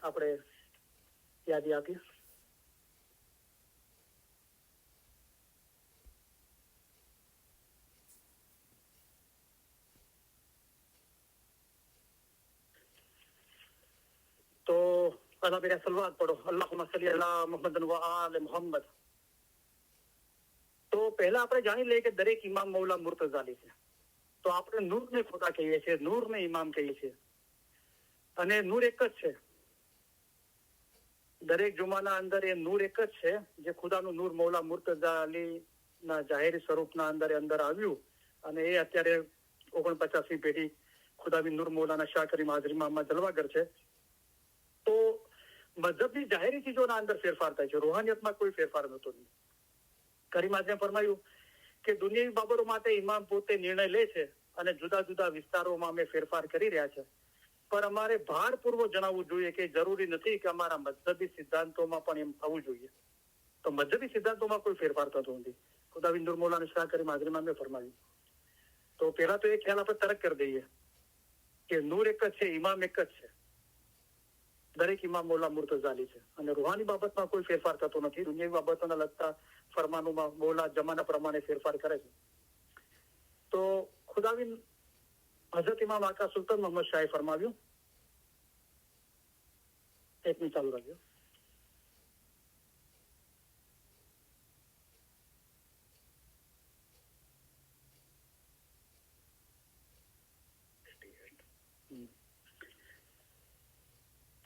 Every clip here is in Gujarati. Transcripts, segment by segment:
આપણે યાદી આપીએ. तो अल्लाह मेरा सलवात पढ़ो, अल्लाहुम्मा सल्ली अला मुहम्मद व आले मुहम्मद. તો પહેલા આપણે જાણી લઈએ કે દરેક ઇમામ મૌલા મુર્તઝાલી છે. તો આપણે નૂરને ખુદા કહીએ છીએ, નૂરને ઇમામ કહીએ છીએ, અને નૂર એક જ છે. દરેક જુમાના અંદર એ નૂર એક જ છે, જે ખુદાનું નૂર મૌલા મુર્તઝાલીના જાહેરી સ્વરૂપના અંદર આવ્યું, અને એ અત્યારે 49મી પેઢી ખુદાબી નૂર મૌલાના શાહ કરીમ હાજરીમાં જલવાગર છે. તો મઝહબની જાહેરી ચીજોના અંદર ફેરફાર થાય છે, રૂહાનિયતમાં કોઈ ફેરફાર નહોતો. કરીમ હાજરે ફરમાયું કે દુનિયાવી બાબતો માટે ઇમામ પોતે નિર્ણય લે છે અને જુદા જુદા વિસ્તારોમાં અમે ફેરફાર કરી રહ્યા છે, પણ અમારે ભારપૂર્વક જણાવવું જોઈએ કે જરૂરી નથી કે અમારા મઝહબી સિદ્ધાંતોમાં પણ એમ થવું જોઈએ. તો મઝહબી સિદ્ધાંતોમાં કોઈ ફેરફાર થતો નથી. ખુદાબી નૂર મૌલાના શાહ કરીમ હાજરીમાં મેં ફરમાવ્યું. તો પહેલા તો એ ખ્યાલ આપણે તરક કરી દઈએ કે નૂર એક જ છે, ઇમામ એક જ છે, દરેક ઇમામ મૌલા મુર્તઝાલી છે, અને રૂહાની બાબતમાં કોઈ ફેરફાર થતો નથી. દુનિયાવી બાબતોને લગતા ફરમાનોમાં મૌલા જમાના પ્રમાણે ફેરફાર કરે છે. તો ખુદાબીન હઝરત ઇમામ આકા સુલતાન મોહમ્મદ શાહે ફરમાવ્યું, એક મિનિટ ચાલુ રાખજો.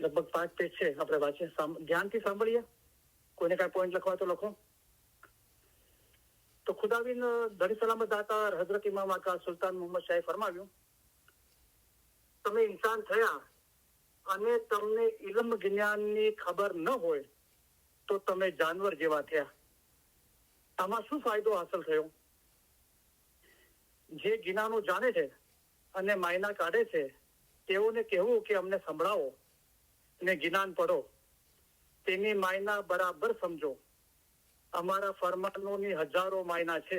લગભગ 5 પેજ છે, આપણે વાંચીએ, ધ્યાનથી સાંભળીએ. કોઈને કાંઈ પોઈન્ટ લખવા તો લખો. તો ખુદાબીન ધણી સલામત દાતાર હઝરત ઇમામ આકા સુલતાન મોહમ્મદ શાહે ફરમાવ્યું, તમે ઇન્સાન થયા અને તમને ઇલ્મ જ્ઞાનની ખબર ન હોય તો તમે જાનવર જેવા થયા. આમાં શું ફાયદો હાંસલ થયો? જે જ્ઞાનો જાણે છે અને માયના કાઢે છે તેઓને કહેવું કે અમને સંભળાવો ને જ્ઞાન પડો, તેની માયના બરાબર સમજો. અમારા ફરમાનોની હજારો માયના છે,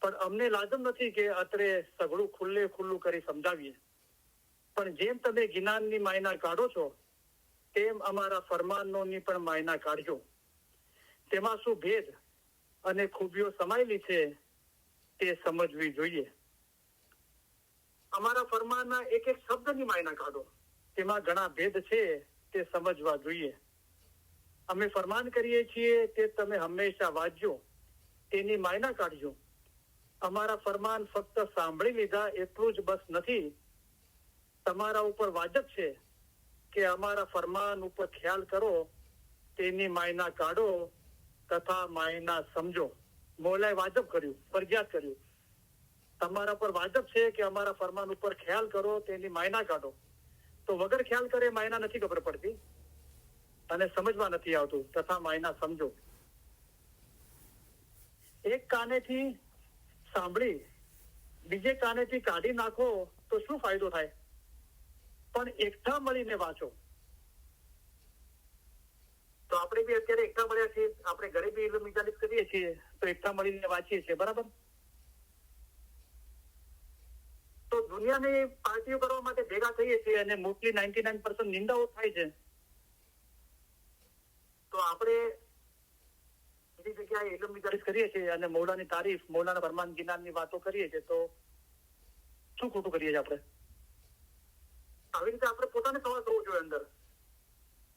પણ અમને લાજમ નથી કે અત્રે સઘળું ખુલ્લું કરી સમજાવીએ, પણ જેમ તમે જ્ઞાનની માયના કાઢો છો તેમ અમારા ફરમાનોની પણ માયના કાઢજો. તેમાં શું ભેદ અને ખૂબીઓ સમાયેલી છે તે સમજવી જોઈએ. અમારા ફરમાનના એક એક શબ્દની માયના કાઢો, તેમાં ઘણા ભેદ છે તે સમજવા જોઈએ. અમે ફરમાન કરીએ છીએ તે તમે હંમેશા વાંચજો, તેની માયના કાઢજો. અમારા ફરમાન ફક્ત સાંભળી લીધા એટલું જ બસ નથી, તમારા ઉપર વાજબ છે કે અમારા ફરમાન ઉપર ખ્યાલ કરો, તેની માયના કાઢો તથા માયના સમજો. મૌલાએ વાજબ કર્યું, ફરજિયાત કર્યું. તમારા પર વાજબ છે કે અમારા ફરમાન ઉપર ખ્યાલ કરો, તેની માયના કાઢો. તો વગર ખ્યાલ કરે માયના નથી ખબર પડતી અને સમજવા નથી આવતું, તથા માયના સમજો. એક કાનેથી સાંભળી બીજે કાનેથી કાઢી નાખો તો શું ફાયદો થાય? પણ એકઠા મળીને વાંચો. તો આપણે બી અત્યારે એકઠા મળ્યા છીએ, આપણે ઘરે બી ઇલ્મ ઇજાલિસ કરીએ છીએ, તો એકઠા મળીને વાંચીએ છીએ, બરાબર? તો દુનિયાની પાર્ટીઓ કરવા માટે ભેગા થઈએ છીએ અને મોસ્ટલી 99% નિંદાઓ થાય છે. તો આપણે બધી જગ્યાએ ઇલ્મ ઇજાલિસ કરીએ છીએ અને મૌલાની તારીફ, મૌલાના ફરમાન જ્ઞાનની વાતો કરીએ છીએ, તો શું ખોટું કરીએ છીએ આપણે? આવી રીતે આપણે પોતાને સવાલ કરવો જોઈએ અંદર.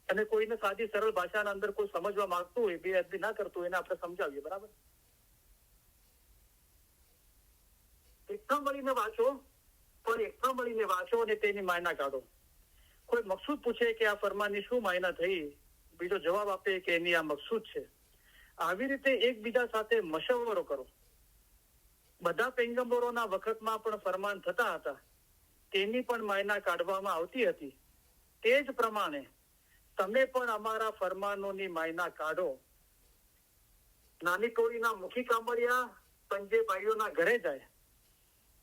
અને કોઈને સાદી સરળ ભાષાના અંદર કોઈ સમજવા માંગતું હોય, બેઅદબી ના કરતું હોય, એને આપણે સમજાવીએ, બરાબર? એકઠા મળીને વાંચો, પણ એકઠા મળીને વાંચો અને તેની માયના કાઢો. કોઈ મકસૂદ પૂછે કે આ ફરમાનની શું માયના થઈ, બીજો જવાબ આપે કે એની આ મકસૂદ છે. આવી રીતે એકબીજા સાથે મશવરો કરો. બધા પૈગંબરોના વખતમાં પણ ફરમાન થતા હતા, તેની પણ માયના કાઢવામાં આવતી હતી. તે જ પ્રમાણે તમે પણ અમારા ફરમાનોની માયના કાઢો. નાની ટોળીના મુખી કામળિયા પંજે ભાઈઓના ઘરે જાય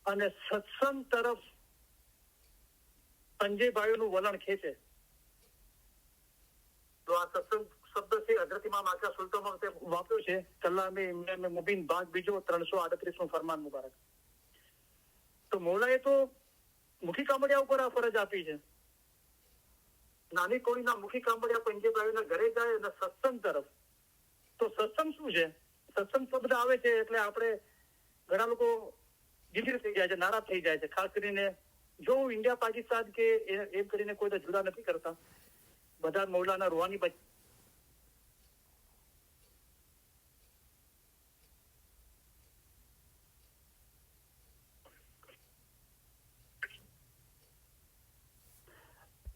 અને સત્સંગ તરફ પંજે ભાઈઓનું વલણ ખેંચે. તો આ સત્સંગ શબ્દ છે હઝરત ઇમામ આકા સુલતાન વખતે વાપર્યો છે. કલામે ઇમામ મુબીન ભાગ બીજો 338 ફરમાન મુબારક. તો મૌલાએ તો મુખી કામળિયા ઉપર આ ફરજ આપી છે. નાની કોળીના મુખી કામડિયા પંજેબાઈના ઘરે જાય અને સત્સંગ તરફ. તો સત્સંગ શું છે? સત્સંગ શબ્દ આવે છે એટલે આપણે ઘણા લોકો ગીર થઈ જાય છે, નારાજ થઈ જાય છે. ખાસ કરીને જો ઇન્ડિયા પાકિસ્તાન કે એમ કરીને કોઈ જુદા નથી કરતા, બધા મૌલાના રૂહાની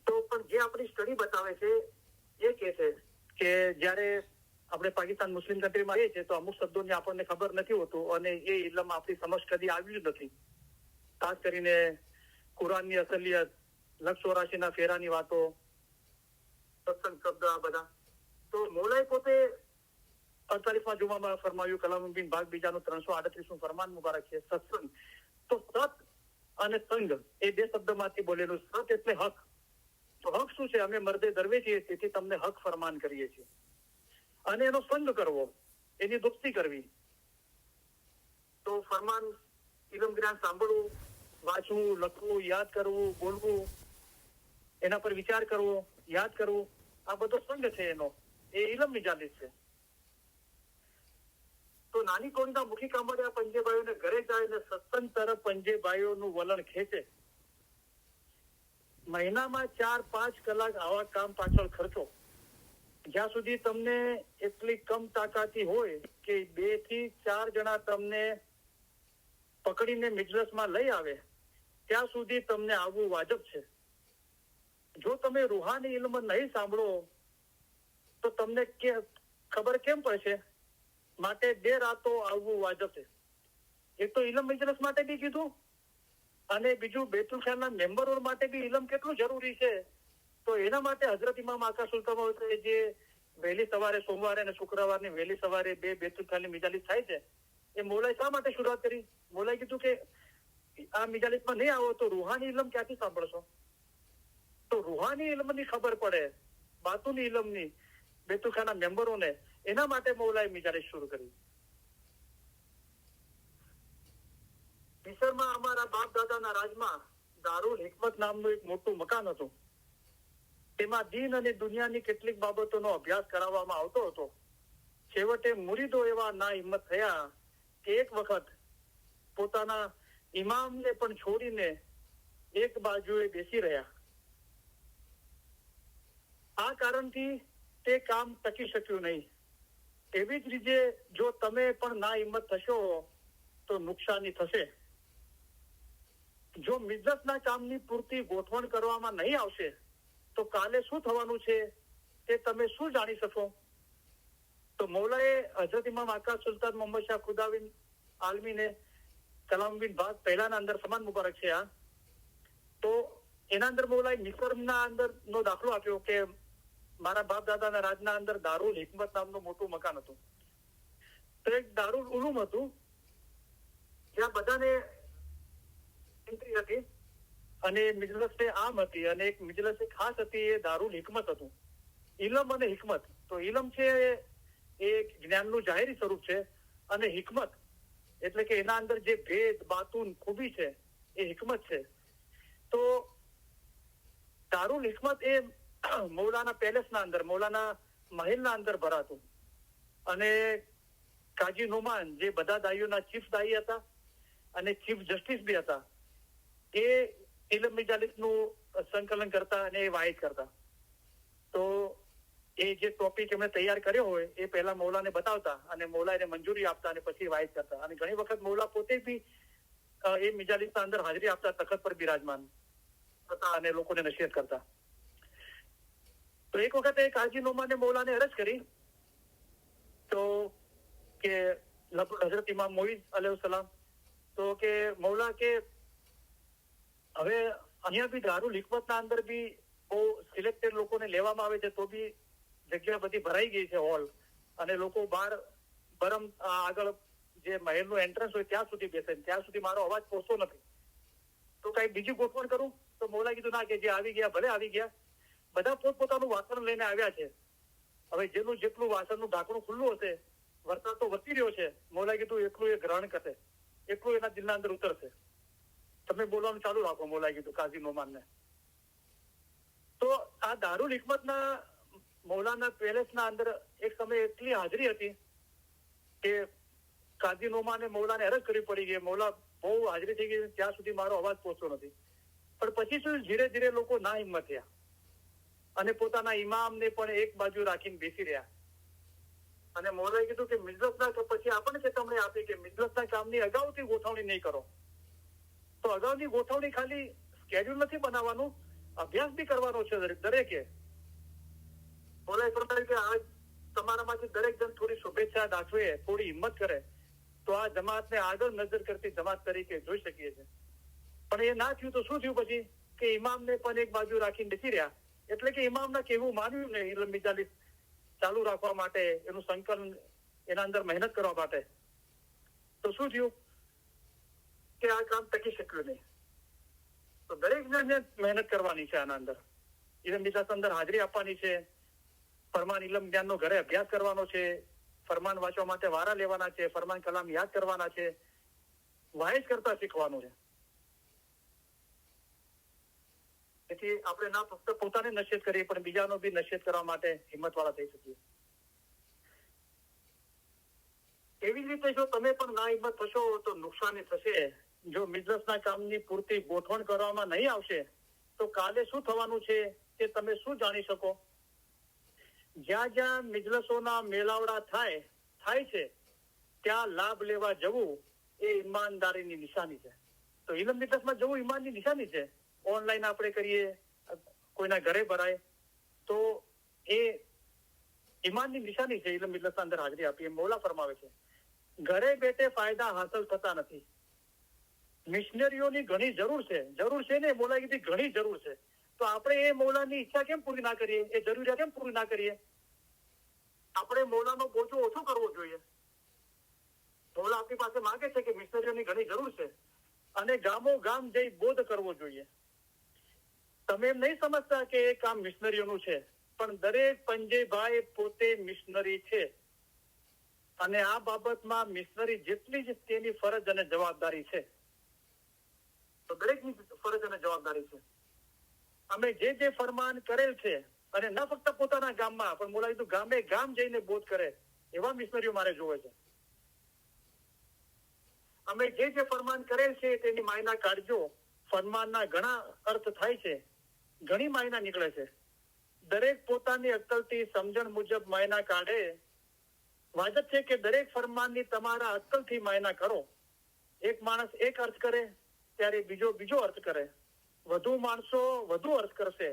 તો પણ જે આપણી સ્ટડી બતાવે છે એ કે છે કે જયારે આપણે પાકિસ્તાન મુસ્લિમ કન્ટ્રીમાં રહીએ છીએ તો અમુક શબ્દોની આપણને ખબર નથી હોતું અને એ ઇલમ આપણી સમજ કદી આવ્યું જ નથી. ખાસ કરીને કુરાનની અસલિયત, લક્ષ 84ના ફેરાની વાતો, સત્સંગ શબ્દ, આ બધા. તો મૌલાએ પોતે 48માં જુમામાં ફરમાવ્યું, કલામુદ્દીન ભાગ બીજાનું 338નું ફરમાન મુબારક છે, સત્સંગ. તો સત અને સંગ એ બે શબ્દમાંથી બોલેલું. સત એટલે હક. તો હક શું છે? અમે મર્દે દરવે છીએ, તેથી તમને હક ફરમાન કરીએ છીએ. અને એનો સંગ કરવો, એની દોસ્તી કરવી. તો ફરમાન, ઇલમ જ્ઞાન સાંભળવું, વાંચવું, લખવું, યાદ કરવું, બોલવું, એના પર વિચાર કરવો, યાદ કરવું, આ બધો સંગ છે એનો. એ ઇલમ મિજાલિસ છે. તો નાની કોણના મુખી કામડિયા પંજેબાઈઓને ઘરે જાય અને સત્સંગ તરફ પંજેબાઈઓનું વલણ ખેંચે. મહિનામાં 4-5 કલાક આવા કામ પાછળ ખર્ચો. જ્યાં સુધી તમને એટલી કમ તાકાતી હોય કે 2 થી 4 જણા તમને પકડીને મિજલસમાં લઈ આવે, ત્યાં સુધી તમને આવવું વાજબ છે. જો તમે રૂહાની ઇલ્મ નહીં સાંભળો તો તમને ખબર કેમ પડશે? માટે 2 રાતો આવવું વાજબ છે. એક તો ઇલમ મિજલસ માટે બી કીધું, અને બીજું બેતુલ ખાના મેમ્બરો માટે બી ઇલમ કેટલું જરૂરી છે. તો એના માટે હઝરત ઇમામ આકા સુલતાન જે વહેલી સવારે સોમવારે અને શુક્રવારની વહેલી સવારે 2 બેતુલ ખાની મિજાલિસ થાય છે, એ મૌલાએ શા માટે શરૂઆત કરી? મૌલાએ કીધું કે આ મિજાલિસમાં નહીં આવો તો રૂહાની ઇલમ ક્યાંથી સાંભળશો? તો રૂહાની ઇલમની ખબર પડે, બાતુની ઇલમની, બેતુલ ખાના મેમ્બરોને. એના માટે મૌલાએ મિજાલિસ શરૂ કરી. મિસરમાં અમારા બાપ દાદાના રાજમાં દારુલ હિકમત નામનું એક મોટું મકાન હતું. તેમાં દીન અને દુનિયાની કેટલીક બાબતોનો અભ્યાસ કરાવવામાં આવતો હતો. છેવટે મુરીદો એવા ના હિંમત થયા કે એક વખત પોતાના ઇમામને પણ છોડીને એક બાજુએ બેસી રહ્યા. આ કારણથી તે કામ ટકી શક્યું નહીં. એવી જ રીતે જો તમે પણ ના હિંમત થશો તો નુકસાની થશે. જો મિજલસના કામની પૂરતી ગોઠવણ કરવામાં નહીં આવશે તો કાલે શું થવાનું છે તે તમે શું જાણી શકો? તો મૌલાએ હઝરત ઇમામ આકા સુલતાન મોહમ્મદ શાહ ખુદાવિન આલમીને કલામુદ્દીન ભાગ પહેલાના અંદર ફરમાન મુબારક છે. આ તો એના અંદર મૌલાએ મિસરના અંદર નો દાખલો આપ્યો કે મારા બાપ દાદાના રાજના અંદર દારુલ હિકમત નામનું મોટું મકાન હતું. તો એક દારુલ ઉલુમ હતું જ્યાં બધાને એન્ટ્રી હતી, અને મિજલસ આમ હતી, અને એક મિજલસ ખાસ હતી, એ દારુલ હિકમત હતું. ઇલમ અને હિકમત. તો ઇલમ છે એ જ્ઞાનનું જાહેરી સ્વરૂપ છે, અને હિકમત એટલે કે એના અંદર જે ભેદ, બાતુન, ખૂબી છે એ હિકમત છે. તો દારુલ હિકમત એ મૌલાના પેલેસના અંદર, મૌલાના મહેલના અંદર ભરાતું. અને કાજી નોમાન જે બધા દાઈઓના ચીફ દાઈ હતા અને ચીફ જસ્ટિસ બી હતા, એ ઇલમ મિજાલિસનું સંકલન કરતા અને એ વાહિદ કરતા. તો એ જે ટોપિક એમણે તૈયાર કર્યો હોય એ પહેલા મૌલાને બતાવતા અને મૌલા એને મંજૂરી આપતા અને પછી વાહિદ કરતા. અને ઘણી વખત મૌલા પોતે બી એ મિજાલિસના અંદર હાજરી આપતા, તખત પર બિરાજમાન હતા અને લોકોને નસીહત કરતા. તો એક વખત એ કાજી નોમાને મૌલાને અરજ કરી તો કે હઝરત ઇમામ મોઈઝ અલૈહિસ્સલામ, તો કે મૌલા કે હવે અહીંયા બી દારુલ હિકમતના અંદર બી બહુ સિલેક્ટેડ લોકોને લેવામાં આવે છે, તો બી જગ્યા બધી ભરાઈ ગઈ છે, હોલ, અને લોકો બહાર બરમ આગળ જે મહેલનું એન્ટ્રન્સ હોય ત્યાં સુધી બેસે, ત્યાં સુધી મારો અવાજ પહોંચતો નથી. તો કઈ બીજી ગોઠવણ કરું? તો મૌલા કીધું ના, કે જે આવી ગયા ભલે આવી ગયા, બધા પોતપોતાનું વાસણ લઈને આવ્યા છે. હવે જેનું જેટલું વાસણનું ઢાંકણું ખુલ્લું હશે, વરસાદ તો વધી રહ્યો છે, મૌલા કીધું એટલું એ ગ્રહણ કરશે, એટલું એના દિલના અંદર ઉતરશે. તમે બોલવાનું ચાલુ રાખો, મૌલાએ કીધું કાઝી નોમાનને. તો આ દારૂલ હિકમતના મૌલાના પેલેસના અંદર એક સમય એટલી હાજરી હતી કે કાઝીનોમાં ને મૌલાને અરજ કરવી પડી ગઈ, મૌલા બહુ હાજરી થઈ ગઈ, ત્યાં સુધી મારો અવાજ પહોંચતો નથી. પણ પછી શું ધીરે ધીરે લોકો ના હિંમત થયા અને પોતાના ઇમામને પણ એક બાજુ રાખીને બેસી રહ્યા. અને મૌલાએ કીધું કે મિજલસના તો પછી આપણને ચેતવણી આપી કે મિજલસના કામની અગાઉથી ગોઠવણી નહીં કરો. તો અગાઉની ગોઠવણી ખાલી સ્કેડ્યુલ નથી બનાવવાનું, અભ્યાસ બી કરવાનો છે દરેકે. મૌલાએ કહ્યું કે આ તમારામાંથી દરેક જણ થોડી શુભેચ્છા દાખવે, થોડી હિંમત કરે તો આ જમાતને આગળ નજર કરતી જમાત તરીકે જોઈ શકીએ છીએ. પણ એ ના થયું તો શું થયું પછી કે ઇમામને પણ એક બાજુ રાખીને બેસી રહ્યા. એટલે કે ઇમામના કહેવું માન્યું ને ઇલ્મ મિજાલિસ ચાલુ રાખવા માટે, એનું સંકલન, એના અંદર મહેનત કરવા માટે. તો શું થયું કે આ કામ ટકી શક્યું નહીં. તો દરેક જણને મહેનત કરવાની છે આના અંદર. ઇલ્મ મિજાલિસ અંદર હાજરી આપવાની છે, ફરમાન ઇલ્મ જ્ઞાનનો ઘરે અભ્યાસ કરવાનો છે, ફરમાન વાંચવા માટે વારા લેવાના છે, ફરમાન કલામ યાદ કરવાના છે, વાઇઝ કરતા શીખવાનું છે. તેથી આપણે ના ફક્ત પોતાને નસીહત કરીએ પણ બીજાનો બી નસીહત કરવા માટે હિંમતવાળા થઈ શકીએ. એવી જ રીતે જો તમે પણ ના હિંમત થશો તો નુકસાની થશે. જો મિજલસના કામની પૂરતી ગોઠવણ કરવામાં નહીં આવશે તો કાલે શું થવાનું છે તે તમે શું જાણી શકો. જ્યાં જ્યાં મિજલસોના મેળાવડા થાય છે ત્યાં લાભ લેવા જવું એ ઈમાનદારીની નિશાની છે. તો ઇલ્મ મિજલસમાં જવું ઈમાનની નિશાની છે. ઓનલાઈન આપણે કરીએ, કોઈના ઘરે ભરાય તો એ ઈમાનની નિશાની છે. ઇલ્મ મિજલસના અંદર હાજરી આપીએ. મૌલા ફરમાવે છે ઘરે બેઠે ફાયદા હાંસલ થતા નથી. મિશનરીઓની ઘણી જરૂર છે ને, મૌલાએ કીધી ઘણી જરૂર છે. તો આપણે એ મૌલાની ઈચ્છા કેમ પૂરી ના કરીએ, એ જરૂરિયાત કેમ પૂરી ના કરીએ. આપણે મૌલાનો બોજો ઓછો કરવો જોઈએ. મૌલા આપણી પાસે માંગે છે કે મિશનરીઓની ઘણી જરૂર છે અને ગામો ગામ જઈ બોધ કરવો જોઈએ. તમે એમ નહીં સમજતા કે એ કામ મિશનરીઓનું છે, પણ દરેક પંજેભાઈ પોતે મિશનરી છે અને આ બાબતમાં મિશનરી જેટલી જ તેની ફરજ અને જવાબદારી છે. તો દરેકની ફરજ અને જવાબદારી છે. અમે જે ફરમાન કરેલ છે અને ન ફક્ત પોતાના ગામમાં પણ મોલા કીધું ગામે ગામ જઈને બોધ કરે એવા મિશનરીઓ મારે જોવે છે. અમે જે ફરમાન કરેલ છે તેની માયના કાઢજો. ફરમાનના ઘણા અર્થ થાય છે, ઘણી માયના નીકળે છે. દરેક પોતાની અક્કલથી સમજણ મુજબ માયના કાઢે. વાજબ છે કે દરેક ફરમાનની તમારા અક્કલથી માયના કરો. એક માણસ એક અર્થ કરે ત્યારે બીજો અર્થ કરે. વધુ માણસો વધુ અર્થ કરશે.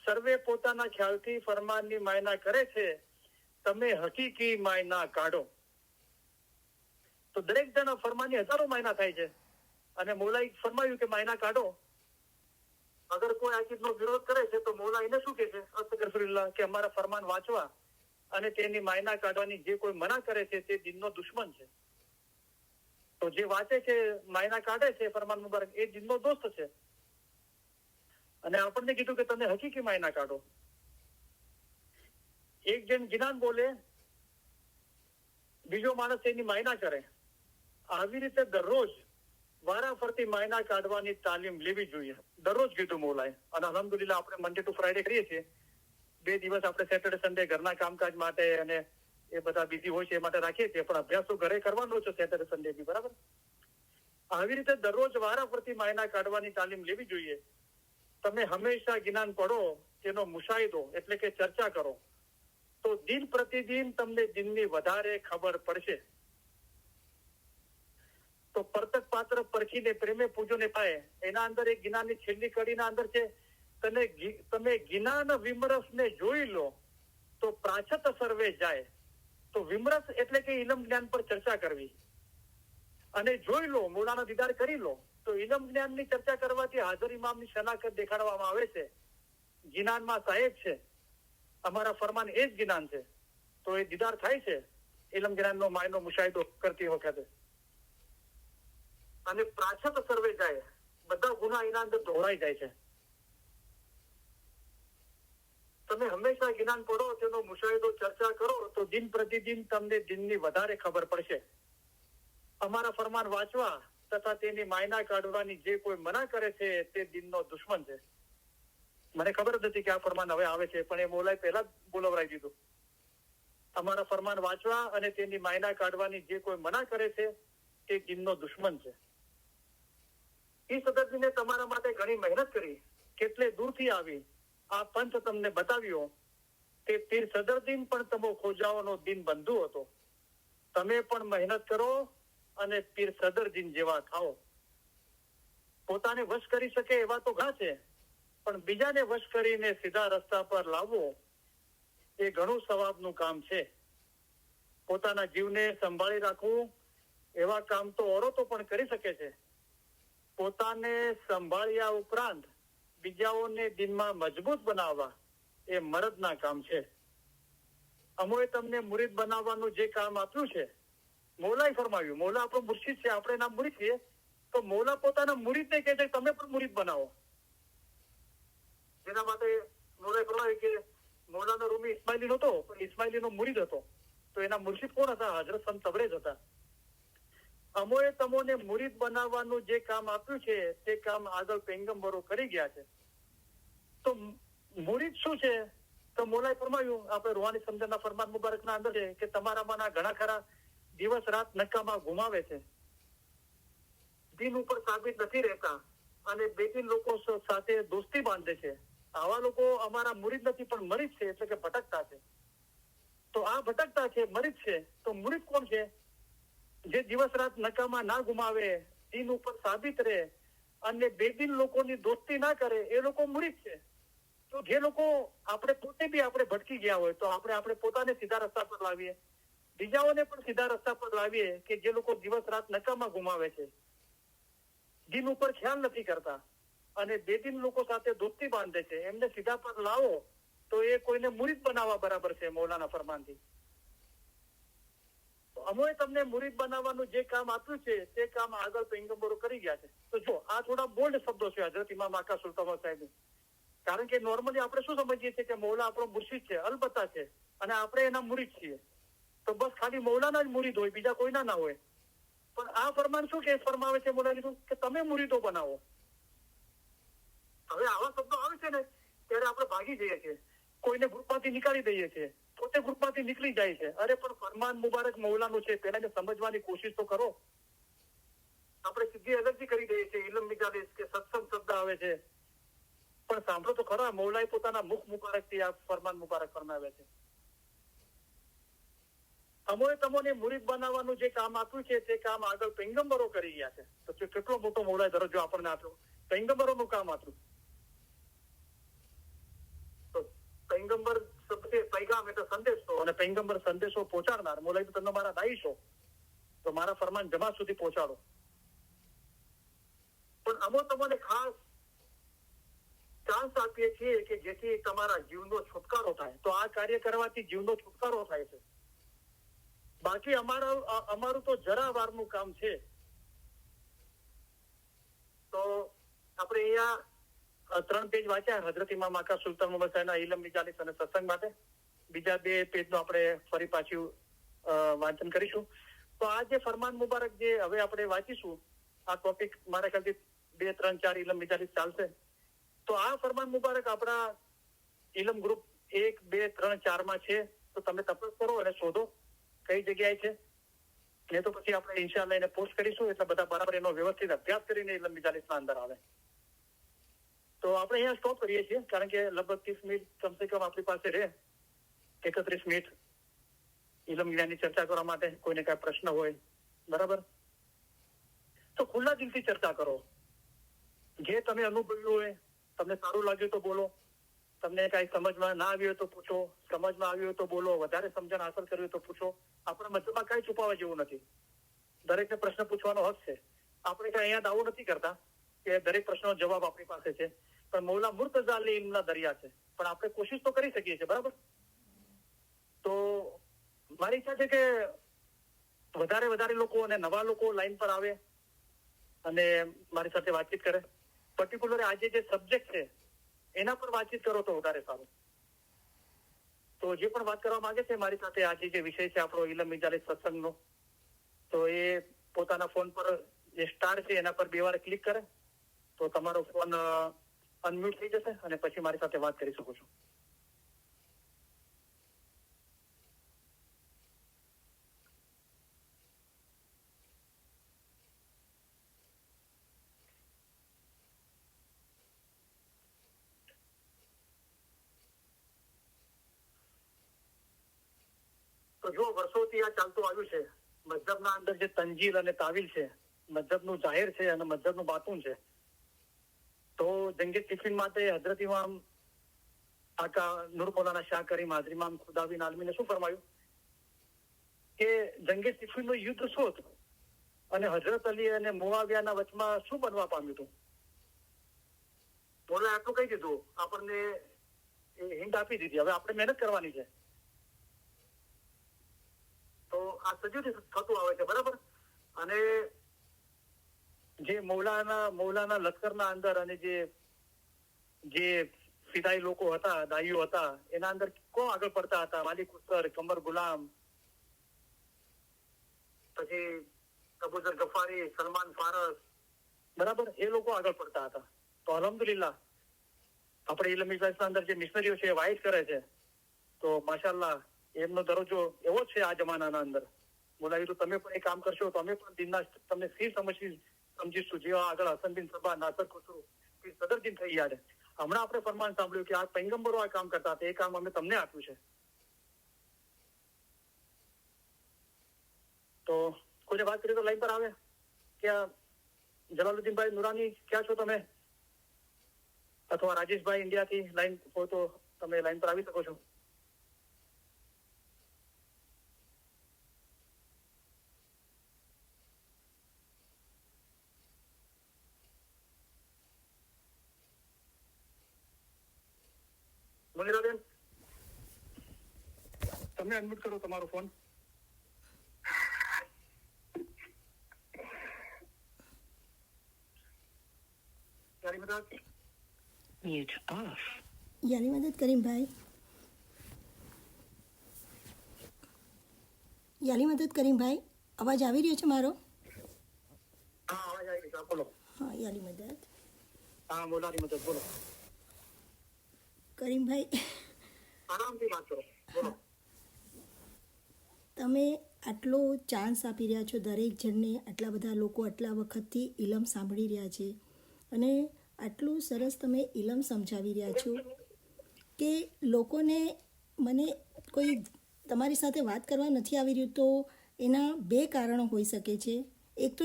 સર્વે પોતાના ખ્યાલથી ફરમાનની માયના કરે છે. તમે હકીકી માયના કાઢો. તો દરેક જણ ફરમાનની હજારો માયના થાય છે અને મૌલાએ ફરમાયું કે માયના કાઢો. અગર કોઈ આ ચીજનો વિરોધ કરે છે તો મૌલા એને શું કહે છે, અસ્તગફિરુલ્લાહ, કે અમારા ફરમાન વાંચવા અને તેની માયના કાઢવાની જે કોઈ મના કરે છે તે દિનનો દુશ્મન છે. તો જે વાંચે છે, માયના કાઢે છે ફરમાન મુબારક, એ દિનનો દોસ્ત છે. અને આપણને કીધું કે તમે હકીકી માયના કાઢો. એક જણ જ્ઞાન બોલે, બીજો માણસ એની માયના કરે. આવી રીતે દરરોજ વારાફરતી માયના કાઢવાની તાલીમ લેવી જોઈએ. દરરોજ કીધું મૌલાએ. અને અલહમદુલિલ્લાહ આપણે મંડે ટુ ફ્રાઈડે કરીએ છીએ. 2 દિવસ આપણે સેટરડે સન્ડે ઘરના કામકાજ માટે અને એ બધા બીજી હોય છે એ માટે રાખીએ છીએ, પણ અભ્યાસ તો ઘરે કરવાનો છે સેટરડે સન્ડે બી, બરાબર. આવી રીતે દરરોજ વારાફરતી માયના કાઢવાની તાલીમ લેવી જોઈએ. તમે હંમેશા જ્ઞાન પડો, તેનો મુશાહિદો એટલે કે ચર્ચા કરો તો દિન પ્રતિદિન તમને દિનની વધારે ખબર પડશે. તો પરતક પાત્ર પરખીને પ્રેમે પૂજોને પાય, એના અંદર એક જ્ઞાનની છેલ્લી કડીના અંદર છે તમે જ્ઞાન વિમરસને જોઈ લો તો પ્રાચત સર્વે જાય. તો વિમરસ એટલે કે ઇલમ જ્ઞાન પર ચર્ચા કરવી અને જોઈ લો, મૌલાના દીદાર કરી લો. તો ઇલમ જ્ઞાનની ચર્ચા કરવાથી હાજર ઇમામની શનાખત દેખાડવામાં આવે છે. જ્ઞાનમાં સાહેબ છે, અમારા ફરમાન એ જ જ્ઞાન છે. તો એ દીદાર થાય છે ઇલમ જ્ઞાનનો માયનો મુશાહિદો કરતી વખતે. અને પ્રાચત સર્વે જાય, બધા ગુના એના અંદર દોહરાઈ જાય છે. તમે હંમેશા જ્ઞાન પડો, તેનો મુશાહિદો ચર્ચા કરો તો દિન પ્રતિદિન તમને દિનની વધારે ખબર પડશે. અમારા ફરમાન વાંચવા તથા તેની માયના કાઢવાની જે કોઈ મના કરે છે તે દિનનો દુશ્મન છે. મને ખબર જ નથી કે આ ફરમાન હવે આવે છે, પણ એ મોલાએ પહેલા જ બોલાવરાઈ દીધું. અમારા ફરમાન વાંચવા અને તેની માયના કાઢવાની જે કોઈ મના કરે છે તે દિનનો દુશ્મન છે. એ સદરજીને તમારા માટે ઘણી મહેનત કરી, કેટલે દૂરથી આવી, આ પંથ તમને બતાવ્યો. તે પીર સદરદીન પણ તમો ખોજાવાનો દિન બંધુ હતો. તમે પણ મહેનત કરો અને પીર સદરદીન જેવા થાઓ. પોતાને વશ કરી શકે એવા તો ઘણા છે, પણ બીજાને વશ કરીને સીધા રસ્તા પર લાવવો એ ઘણું સવાબનું કામ છે. પોતાના જીવને સંભાળી રાખવું એવા કામ તો ઓરતો પણ કરી શકે છે. પોતાને સંભાળ્યા ઉપરાંત બીજાઓને દિનમાં મજબૂત બનાવવા એ મરદના કામ છે. અમોએ તમને મુરીદ બનાવવાનું જે કામ આપ્યું છે, મૌલાએ ફરમાવ્યું, મૌલા આપણો મુર્શિદ છે, આપણે એના મુરીદ છીએ, તો મૌલા પોતાના મુરીદને કહે છે તમે પણ મુરીદ બનાવો. જેના માટે મૌલાએ ફરમાવ્યું કે મૌલાના રૂમી ઇસ્માઇલી નહોતો, પણ ઇસ્માઇલીનો મુરીદ હતો. તો એના મુર્શિદ કોણ હતા? હજરત સંત તબરેજ હતા. અમોએ તમોને મુરીદ બનાવવાનું જે કામ આપ્યું છે તે કામ આગળ પૈગંબરો કરી ગયા છે. તો મુરીદ શું છે? તો મૌલાએ ફરમાયું, આપણે રૂહાની સમજણના ફરમાન મુબારકના અંદર છે કે તમારામાંના ઘણા ખરા દિવસ રાત નકામાં ગુમાવે છે, દિન ઉપર સાબિત નથી રહેતા અને બે ત્રણ લોકો સાથે દોસ્તી બાંધે છે. આવા લોકો અમારા મુરીદ નથી પણ મરીદ છે, એટલે કે ભટકતા છે. તો આ ભટકતા છે, મરીદ છે. તો મુરીદ કોણ છે? જે દિવસ રાત નકામાં ના ગુમાવે, દિન ઉપર સાબિત રહે અને બેદિન લોકોની દોસ્તી ના કરે, એ લોકો મુરીદ છે. તો જે લોકો આપણે પોતે બી આપણે ભટકી ગયા હોય, તો આપણે પોતાને સીધા રસ્તા પર લાવીએ, બીજાઓને પણ સીધા રસ્તા પર લાવીએ કે જે લોકો દિવસ રાત નકામાં ગુમાવે છે, દિન ઉપર ખ્યાલ નથી કરતા અને બેદિન લોકો સાથે દોસ્તી બાંધે છે, એમને સીધા પર લાવો તો એ કોઈને મુરીદ બનાવવા બરાબર છે મૌલાના ફરમાનથી. અમોએ તમને મુરીદ બનાવવાનું જે કામ આપ્યું છે તે કામ આગળ પૈગંબરો કરી ગયા છે. તો જો આ થોડા બોલ્ડ શબ્દો છે હજરત ઇમામ આકા સુલતાન સાહેબ. કારણ કે નોર્મલી આપણે શું સમજીએ છીએ કે મૌલા આપણો મુર્શિદ છે, અલબત્તા છે, અને આપણે એના મુરીદ છીએ. તો બસ ખાલી મૌલાના જ મુરીદ હોય, બીજા કોઈના ના હોય. પણ આ ફરમાન શું કે ફરમાવે છે મૌલા કીધું કે તમે મુરીદો બનાવો. હવે આવા શબ્દો આવે છે ને ત્યારે આપણે ભાગી જઈએ છીએ, કોઈને ગ્રુપમાંથી નીકાળી દઈએ છીએ, પોતે ગ્રુપમાંથી નીકળી જાય છે. અરે પણ ફરમાન મુબારક મૌલાનું છે, પેલા સમજવાની કોશિશ તો કરો. આપણે સીધી અલગથી કરી દઈએ છીએ, ઇલમ મિજાલિસ કે સત્સંગ શબ્દ આવે છે, પણ સાંભળો તો ખરા, મૌલાએ પોતાના મુખ મુબારકથી આ ફરમાન મુબારક ફરમાવે છે. અમોએ તમોને મુરીદ બનાવવાનું જે કામ આપ્યું છે તે કામ આગળ પૈગંબરો કરી ગયા છે. તો કેટલો મોટો મૌલાએ દરજ્જો આપણને આપ્યો, પૈગંબરોનું કામ આપ્યું. તો પૈગંબર પૈગામ એટલે સંદેશો, અને પૈગંબર સંદેશો પહોંચાડનાર. મૌલાએ તો તમે મારા દાઈ છો, તો મારા ફરમાન જમાત સુધી પહોંચાડો. પણ અમો તમને ખાસ ચાન્સ આપીએ છીએ કે જેથી તમારા જીવનો છુટકારો થાય. તો આ કાર્ય કરવાથી જીવનો છુટકારો થાય છે. બાકી અમારું તો જરા વારનું કામ છે. તો આપણે અહીંયા 3 પેજ વાંચ્યા હજરત ઇમામ આકા સુલતાન મુહમ્મદ સાહેબના ઇલમ મિજાલિસ અને સત્સંગ માટે. બીજા 2 પેજનું આપણે ફરી પાછું વાંચન કરીશું. તો આ જે ફરમાન મુબારક જે હવે આપણે વાંચીશું, આ ટોપિક મારા ખ્યાલથી 2, 3, 4 ઇલમ મિજાલિસ ચાલશે. તો આ ફરમાન મુબારક આપણા ઇલમ ગ્રુપ 1, 2, 3, 4 માં છે. તો તમે તપાસ કરો અને શોધો કઈ જગ્યાએ છે. એ તો પછી આપણે ઇન્શાઅલ્લાહ એને પોસ્ટ કરીશું, એટલે બધા બરાબર એનો વ્યવસ્થિત અભ્યાસ કરીને ઇલમ મિજાલિસના અંદર આવે. તો આપણે અહીંયા સ્ટોપ કરીએ છીએ, કારણ કે લગભગ 30 મિનિટ કમસે કમ આપણી પાસે રહે, 31 મિનિટ ઇલમ જ્ઞાનની ચર્ચા કરવા માટે. કોઈને કાંઈ પ્રશ્ન હોય, બરાબર, તો ખુલ્લા દિલથી ચર્ચા કરો. જે તમે અનુભવ્યું હોય, તમને સારું લાગ્યું તો બોલો, તમને કાંઈ સમજમાં ના આવ્યું હોય તો પૂછો, સમજમાં આવ્યું હોય તો બોલો, વધારે સમજણ હાંસલ કરવી હોય તો પૂછો. આપણા મતલબમાં કાંઈ છુપાવવા જેવું નથી. દરેકને પ્રશ્ન પૂછવાનો હક છે. આપણે કાંઈ અહીંયા દાવો નથી કરતા કે દરેક પ્રશ્નનો જવાબ આપણી પાસે છે, પણ મૌલા મુર્તઝા અલી ઇલ્મના દરિયા છે. પણ આપણે કોશિશ તો કરી શકીએ છીએ, બરાબર. તો મારી ઈચ્છા છે કે વધારે લોકો અને નવા લોકો લાઈન પર આવે અને મારી સાથે વાતચીત કરે. પર્ટિક્યુલર આજે જે સબ્જેક્ટ છે એના પર વાતચીત કરો તો વધારે સારું. તો જે પણ વાત કરવા માંગે છે મારી સાથે, આજે જે વિષય છે આપણો ઇલમ મિજાલિસ સત્સંગનો, તો એ પોતાના ફોન પર જે સ્ટાર છે એના પર 2 વાર ક્લિક કરે તો તમારો ફોન અનમ્યુટ થઈ જશે અને પછી મારી સાથે વાત કરી શકો છો. તો જો વર્ષોથી આ ચાલતું આવ્યું છે, મઝહબના અંદર જે તંજીલ અને તાવીલ છે, મઝહબનું જાહેર છે અને મઝહબનું બાતુન છે. તો જંગી ટિફિન માટે હઝરત ઇમામ આકા નૂર મૌલાના શાહ કરીમ હાજરી ઇમામ ખુદાબીન આલમીને શું ફરમાયું કે જંગી ટિફિનનું યુદ્ધ શું હતું અને હઝરત અલી અને મુઆવિયાના વચમાં શું બનવા પામ્યું હતું. મૌલાએ આટલું કહી દીધું, આપણને હિંટ આપી દીધી. હવે આપણે મહેનત કરવાની છે. તો આ સજ્જુથી થતું આવે છે, બરાબર. અને જે મૌલાના લશ્કરના અંદર અને જે ફિદાઈ લોકો હતા, દાઈઓ હતા, એના અંદર કોણ આગળ પડતા હતા? માલિક ઉસ્તર, કમર ગુલામ, પછી અબુઝર ગફારી, સલમાન ફારસ, બરાબર, એ લોકો આગળ પડતા હતા. તો અલ્હમ્દુલિલ્લાહ આપણે ઇલ્મી ક્લાસના અંદર જે મિશનરીઓ છે એ વાઇટ કરે છે. તો માશાઅલ્લાહ એમનો દરજ્જો એવો છે આ જમાનાના અંદર. બોલાવી તો તમે પણ એ કામ કરશો તો અમે પણ દિનના તમને સી સમજીશું. જેવા આગળ હસન બિન સબા, નાસર ખુસરો, સદરદીન થઈ યાદ. હમણાં આપણે ફરમાન સાંભળ્યું કે આ પૈગંબરો આ કામ કરતા હતા, એ કામ અમે તમને આપ્યું છે. તો કોઈને વાત કરી તો લાઈન પર આવે. ક્યાં જલાલુદ્દીનભાઈ નુરાની ક્યાં છો તમે? અથવા રાજેશભાઈ ઇન્ડિયાથી લાઈન હોય તો તમે લાઈન પર આવી શકો છો. મુનિરાબેન, તમે અનમ્યુટ કરો તમારો ફોન. યારી મદદ Mute off. યારી મદદ કરીમભાઈ. યારી મદદ કરીમભાઈ, અવાજ આવી રહ્યો છે મારો? હા, અવાજ આવી ગયો. બોલો. હા, યારી મદદ. હા, મોલાની મદદ બોલો. કરીમભાઈ, આરામથી વાત કરો, બોલો. તમે આટલો ચાન્સ આપી રહ્યા છો દરેક જણને. આટલા બધા લોકો આટલા વખતથી ઇલમ સાંભળી રહ્યા છે અને આટલું સરસ તમે ઇલમ સમજાવી રહ્યા છો કે લોકોને, મને કોઈ તમારી સાથે વાત કરવા નથી આવી રહ્યું તો એના બે કારણો હોઈ શકે છે. એક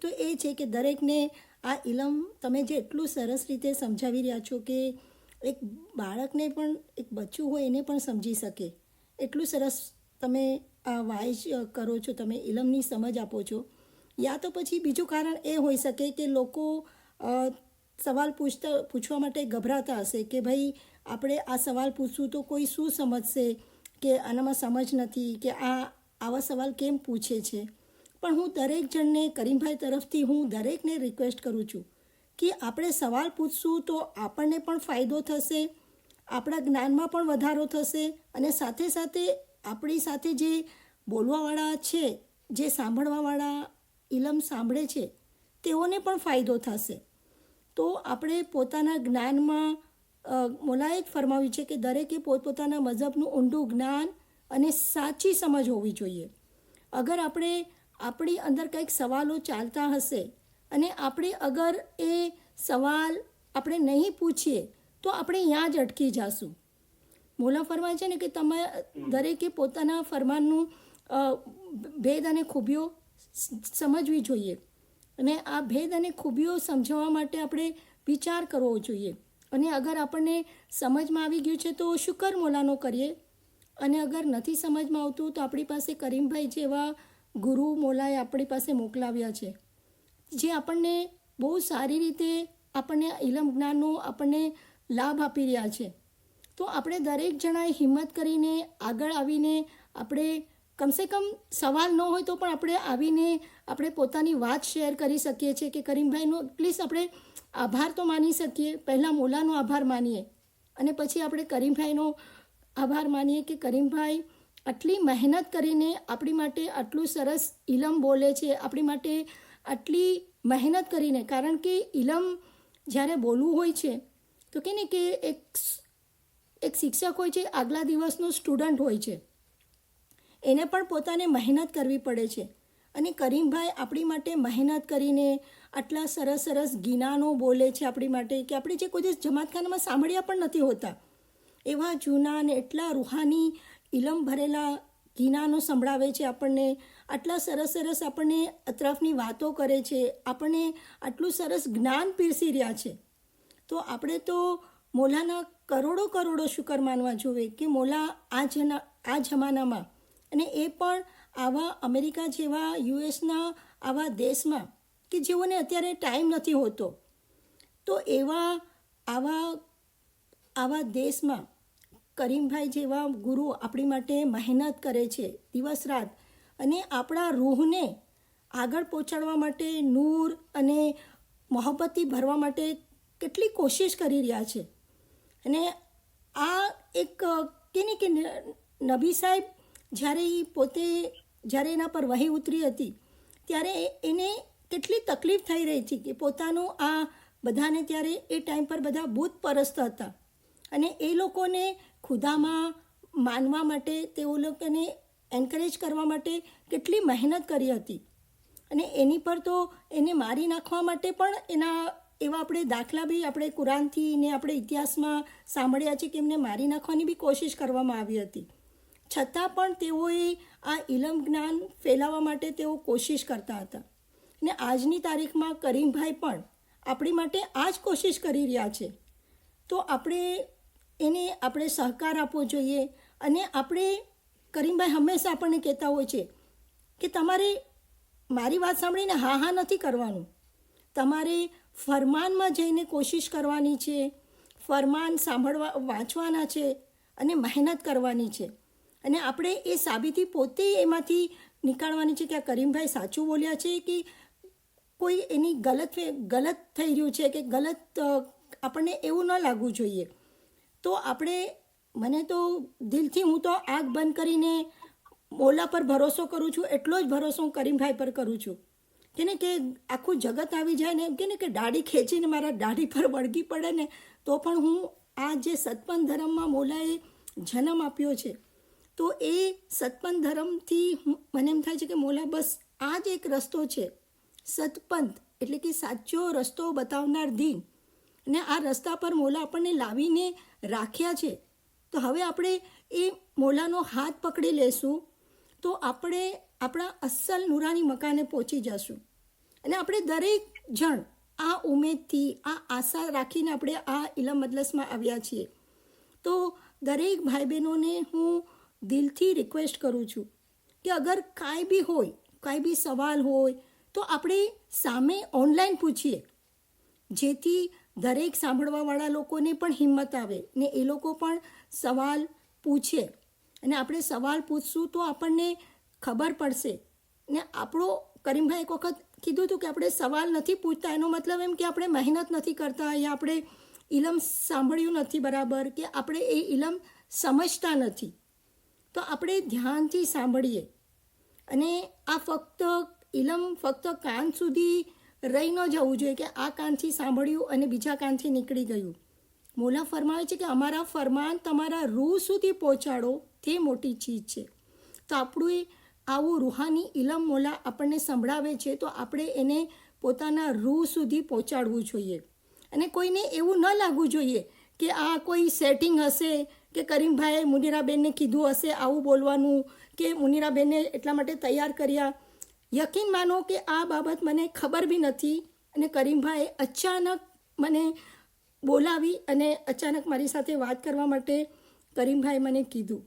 તો એ છે કે દરેકને આ ઇલમ તમે જે એટલું સરસ રીતે સમજાવી રહ્યા છો કે એક બાળકને પણ, એક બચ્ચું હોય એને પણ સમજી શકે એટલું સરસ તમે આ વાઇઝ કરો છો, તમે ઇલમની સમજ આપો છો. યા તો પછી બીજું કારણ એ હોઈ શકે કે લોકો સવાલ પૂછવા માટે ગભરાતા હશે કે ભાઈ આપણે આ સવાલ પૂછશું તો કોઈ શું સમજશે કે આનામાં સમજ નથી કે આવા સવાલ કેમ પૂછે છે. પણ હું દરેક જણને, કરીમભાઈ તરફથી હું દરેકને રિક્વેસ્ટ કરું છું કે આપણે સવાલ પૂછશું તો આપણને પણ ફાયદો થશે, આપણા જ્ઞાનમાં પણ વધારો થશે અને સાથે સાથે આપણી સાથે જે બોલવાવાળા છે, જે સાંભળવાવાળા ઇલમ સાંભળે છે, તેઓને પણ ફાયદો થશે. તો આપણે પોતાના જ્ઞાનમાં, મોલાએ જ ફરમાવ્યું છે કે દરેકે પોતપોતાના મઝહબનું ઊંડું જ્ઞાન અને સાચી સમજ હોવી જોઈએ. અગર આપણી અંદર કંઈક સવાલો ચાલતા હશે અને આપણે અગર એ સવાલ આપણે નહીં પૂછીએ તો આપણે ત્યાં જ અટકી જઈશું. મોલા ફરમાન છે ને કે તમે દરેકે પોતાના ફરમાનનું ભેદ અને ખૂબીઓ સમજવી જોઈએ અને આ ભેદ અને ખૂબીઓ સમજવા માટે આપણે વિચાર કરવો જોઈએ. અને અગર આપણને સમજમાં આવી ગયું છે તો શુકર મોલાનો કરીએ અને અગર નથી સમજમાં આવતું તો આપણી પાસે કરીમભાઈ જેવા ગુરુ મોલાએ આપણી પાસે મોકલાવ્યા છે જે આપણને બહુ સારી રીતે આપણને ઇલમ જ્ઞાનનો આપણને લાભ આપી રહ્યા છે. તો આપણે દરેક જણાએ હિંમત કરીને આગળ આવીને આપણે કમસે કમ સવાલ ન હોય તો પણ આપણે આવીને આપણે પોતાની વાત શેર કરી શકીએ છીએ કે કરીમભાઈનો એટલીસ્ટ આપણે આભાર તો માની શકીએ. પહેલાં મોલાનો આભાર માનીએ અને પછી આપણે કરીમભાઈનો આભાર માનીએ કે કરીમભાઈ આટલી મહેનત કરીને આપણી માટે આટલું સરસ ઇલમ બોલે છે, આપણી માટે આટલી મહેનત કરીને. કારણ કે ઇલમ જ્યારે બોલવું હોય છે તો કે ને કે એક શિક્ષક હોય છે, આગલા દિવસનો સ્ટુડન્ટ હોય છે, એને પણ પોતાને મહેનત કરવી પડે છે. અને કરીમભાઈ આપણી માટે મહેનત કરીને આટલા સરસ સરસ ગીનાનો બોલે છે આપણી માટે, કે આપણે જે કોઈ દિવસ જમાતખાનામાં સાંભળ્યા પણ નથી હોતા એવા જૂના અને એટલા રૂહાની ઇલમ ભરેલા ગીનાનો સંભળાવે છે આપણને. આટલા સરસ સરસ આપણને અતરફની વાતો કરે છે, આપણને આટલું સરસ જ્ઞાન પીરસી રહ્યા છે. તો આપણે તો મોલાના કરોડો કરોડો શુકર માનવા જોઈએ કે મોલા આ જમાનામાં, અને એ પણ આવા અમેરિકા જેવા યુએસના આવા દેશમાં કે જેઓને અત્યારે ટાઈમ નથી હોતો, તો આવા દેશમાં કરીમભાઈ જેવા ગુરુ આપણી માટે મહેનત કરે છે દિવસ રાત, અને આપણા રૂહને આગળ પહોંચાડવા માટે નૂર અને મોહબ્બતથી ભરવા માટે કેટલી કોશિશ કરી રહ્યા છે. અને આ એક કે ને કે નબી સાહેબ જ્યારે એના પર વહી ઉતરી હતી ત્યારે એને કેટલી તકલીફ થઈ રહી હતી કે પોતાનું આ બધાને, ત્યારે એ ટાઈમ પર બધા બુત પરસ્ત હતા અને એ લોકોને ખુદામાં માનવા માટે, તેઓ લોકોને એન્કરેજ કરવા માટે કેટલી મહેનત કરી હતી. અને એની પર તો એને મારી નાખવા માટે પણ એવા આપણે દાખલા બી આપણે કુરાનથી ને આપણે ઇતિહાસમાં સાંભળ્યા છે કે એમને મારી નાખવાની બી કોશિશ કરવામાં આવી હતી. છતાં પણ તેઓએ આ ઇલમ જ્ઞાન ફેલાવવા માટે તેઓ કોશિશ કરતા હતા. ને આજની તારીખમાં કરીમભાઈ પણ આપણી માટે આ જ કોશિશ કરી રહ્યા છે. તો આપણે સહકાર આપવો જોઈએ. અને કરીમભાઈ હંમેશા આપણને કહેતા હોય છે કે તમારે મારી વાત સાંભળીને હા નથી કરવાનું, તમારે ફરમાનમાં જઈને કોશિશ કરવાની છે, ફરમાન વાંચવાના છે અને મહેનત કરવાની છે. અને આપણે એ સાબિતી પોતે એમાંથી નીકાળવાની છે કે આ કરીમભાઈ સાચું બોલ્યા છે કે કોઈ એની ગલત થઈ રહ્યું છે કે ગલત, આપણને એવું ન લાગવું જોઈએ. તો મને તો દિલથી હું તો આંખ બંધ કરીને મોલા પર ભરોસો કરું છું, એટલો જ ભરોસો હું કરીમભાઈ પર કરું છું કે આખું જગત આવી જાય ને એમ કે દાઢી ખેંચીને મારા દાઢી પર વળગી પડે ને તો પણ હું આ જે સતપંથ ધર્મમાં મોલાએ જન્મ આપ્યો છે, તો એ સતપંથ ધર્મથી મને એમ થાય છે કે મોલા બસ આ જ એક રસ્તો છે, સતપંથ એટલે કે સાચો રસ્તો બતાવનાર દીન. અને આ રસ્તા પર મોલા આપણને લાવીને રાખ્યા છે. તો હવે આપણે એ મોલાનો હાથ પકડી લેશું તો આપણે આપણા અસલ નુરાની મકાને પહોંચી જશું. અને આપણે દરેક જણ આ ઉમેદથી, આ આશા રાખીને આપણે આ ઇલમ મજલસમાં આવ્યા છીએ. તો દરેક ભાઈ બહેનોને હું દિલથી રિક્વેસ્ટ કરું છું કે અગર કાંઈ બી હોય, કાંઈ બી સવાલ હોય તો આપણે સામે ઓનલાઈન પૂછીએ, જેથી દરેક સાંભળવાવાળા લોકોને પણ હિંમત આવે ને એ લોકો પણ સવાલ પૂછે. અને આપણે સવાલ પૂછશું તો આપણને ખબર પડશે. ને કરીમભાઈ એક વખત કીધું હતું કે આપણે સવાલ નથી પૂછતા, એનો મતલબ એમ કે આપણે મહેનત નથી કરતા, યા આપણે ઇલમ સાંભળ્યું નથી બરાબર, કે આપણે એ ઇલમ સમજતા નથી. તો આપણે ધ્યાનથી સાંભળીએ. અને આ ઇલમ ફક્ત કાન સુધી રહી ન જવું જોઈએ કે આ કાનથી સાંભળ્યું અને બીજા કાનથી નીકળી ગયું. મોલા ફરમાવે છે કે અમારા ફરમાન તમારા રૂહ સુધી પહોંચાડો, તે મોટી ચીજ છે. તો આપણું આવું રૂહાની ઇલમ મોલા આપણને સંભળાવે છે તો આપણે એને પોતાના રૂહ સુધી પહોંચાડવું જોઈએ. અને કોઈને એવું ન લાગવું જોઈએ કે આ કોઈ સેટિંગ હશે, કે કરીમભાઈએ મુનીરાબેનને કીધું હશે આવું બોલવાનું, કે મુનીરાબેનને એટલા માટે તૈયાર કર્યા. યકીન માનો કે આ બાબત મને ખબર બી નથી, અને કરીમભાઈએ અચાનક મને બોલાવી અને અચાનક મારી સાથે વાત કરવા માટે કરીમભાઈ મને કીધું.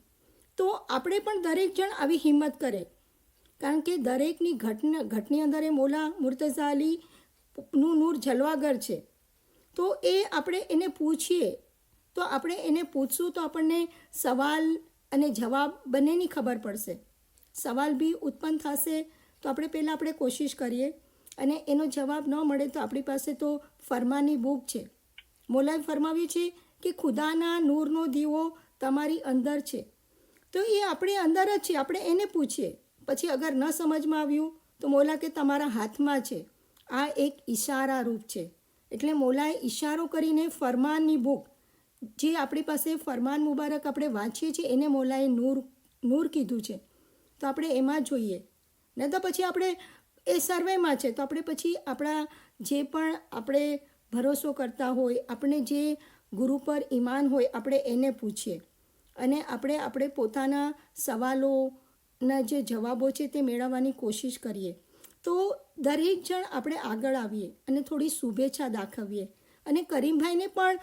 તો આપણે પણ દરેક જણ આવી હિંમત કરે, કારણ કે દરેકની ઘટની અંદર એ મોલા મુર્તઝા અલીનું નૂર જલવાગર છે. તો આપણે એને પૂછીએ, તો આપણે એને પૂછશું તો આપણને સવાલ અને જવાબ બંનેની ખબર પડશે. સવાલ બી ઉત્પન્ન થશે તો આપણે કોશિશ કરીએ, અને એનો જવાબ ન મળે તો આપણી પાસે તો ફરમાની બુક છે. મોલાએ ફરમાવ્યું છે કે ખુદાના નૂરનો દીવો તમારી અંદર છે. તો એ આપણી અંદર જ છે, આપણે એને પૂછીએ. પછી અગર ન સમજમાં આવ્યું તો મોલા કે તમારા હાથમાં છે. આ એક ઈશારા રૂપ છે, એટલે મોલાએ ઈશારો કરીને ફરમાનની બુક જે આપણી પાસે ફરમાન મુબારક આપણે વાંચીએ છીએ એને મોલાએ નૂર કીધું છે. તો આપણે એમાં જોઈએ ને તો પછી આપણે એ સર્વેમાં છે તો આપણે પછી આપણા જે પણ આપણે ભરોસો કરતા હોય આપણે જે ગુરુ પર ઈમાન હોય આપણે એને પૂછીએ અને આપણે પોતાના સવાલોના જે જવાબો છે તે મેળવવાની કોશિશ કરીએ. તો દરેક જણ આપણે આગળ આવીએ અને થોડી શુભેચ્છા દાખવીએ અને કરીમભાઈને પણ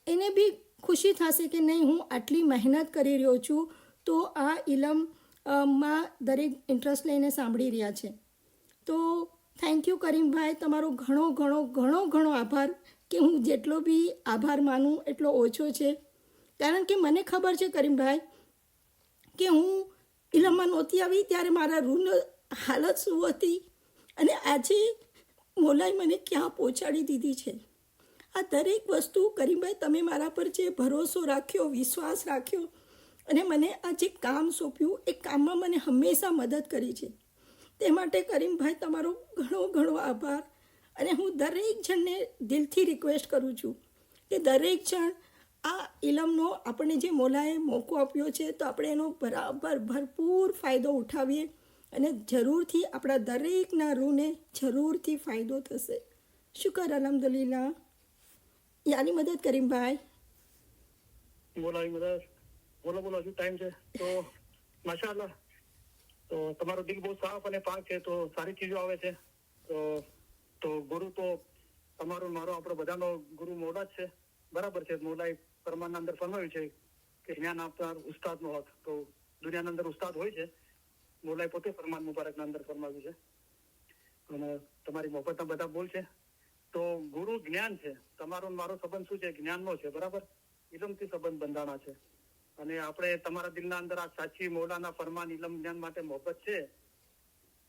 એને બી ખુશી થશે કે નહીં હું આટલી મહેનત કરી રહ્યો છું તો આ ઇલમમાં દરેક ઇન્ટરેસ્ટ લઈને સાંભળી રહ્યા છે. તો થેન્ક યુ કરીમભાઈ, તમારો ઘણો ઘણો ઘણો ઘણો આભાર કે હું જેટલો બી આભાર માનું એટલો ઓછો છે. કારણ કે મને ખબર છે કરીમભાઈ કે હું ઇલમમાં નહોતી આવી ત્યારે મારા રૂમની હાલત શું હતી અને આજે મોલાએ મને ક્યાં પહોંચાડી દીધી છે. આ દરેક વસ્તુ કરીમભાઈ તમે મારા પર જે ભરોસો રાખ્યો, વિશ્વાસ રાખ્યો અને મને આ જે કામ સોંપ્યું એ કામમાં મને હંમેશા મદદ કરી છે. તે માટે કરીમભાઈ તમારો ઘણો ઘણો આભાર. અને હું દરેક જણને દિલથી રિક્વેસ્ટ કરું છું કે દરેક જણ આ ઇલમનો આપણને જે મોલાએ મોકો આપ્યો છે તો આપણે એનો બરાબર ભરપૂર ફાયદો ઉઠાવીએ અને જરૂરથી આપણા દરેકના રૂને જરૂરથી ફાયદો થશે. શુકર અલ્હમ્દુલિલ્લાહ. યાની મદદ કરીમભાઈ. બોલાવી મદદ. બોલો હજુ ટાઈમ છે તો માશાઅલ્લાહ. તો તમારો દિલ બહુ સાફ અને પાક છે તો સારી ચીજો આવે છે. તો ગુરુ તો તમારો મારો આપણો બધાનો ગુરુ મોલા જ છે. બરાબર છે. મોલાએ ફરમાનના અંદર ફરમાવ્યું છે કે જ્ઞાન આપનાર ઉસ્તાદનો હક. તો દુનિયાના અંદર ઉસ્તાદ હોય છે. મોલાએ પોતે ફરમાન મુબારકના અંદર ફરમાવ્યું છે અને તમારી મોહબ્બતના બધા બોલ છે. તો ગુરુ જ્ઞાન છે. તમારો મારો સંબંધ શું છે? જ્ઞાનનો છે. બરાબર. ઇલમથી સંબંધ બંધાણા છે અને આપણે તમારા દિલના અંદર આ સાચી મોલાના ફરમાન ઇલમ જ્ઞાન માટે મોહબ્બત છે.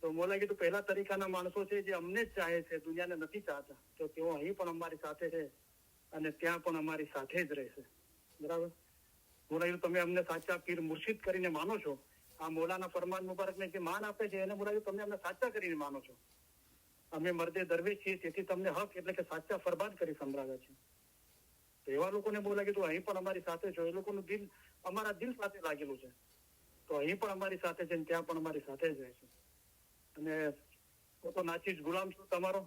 તો મોલાએ કીધું પહેલા તરીકાના માણસો છે જે અમને જ ચાહે છે, દુનિયાને નથી ચાહતા. તો તેઓ અહીં પણ અમારી સાથે છે અને ત્યાં પણ અમારી સાથે જ રહેશે. બરાબર. મોલાએ કીધું તમે અમને સાચા પીર મુર્શિદ કરીને માનો છો. આ મોલાના ફરમાન મુબારકને જે માન આપે છે એને મોલાએ તમે અમને સાચા કરીને માનો છો. અમે મર્દે દરવેશ છીએ તેથી તમને હક એટલે કે સાચા ફરમાન કરી સંભળાવ્યા છે. તો એવા લોકોને બોલા કીધું અહીં પણ અમારી સાથે છો. એ લોકોનું દિલ અમારા દિલ સાથે લાગેલું છે. તો અહીં પણ અમારી સાથે છે ત્યાં પણ અમારી સાથે જ રહે છે. અને હું તો નાચીજ ગુલામ છું તમારો.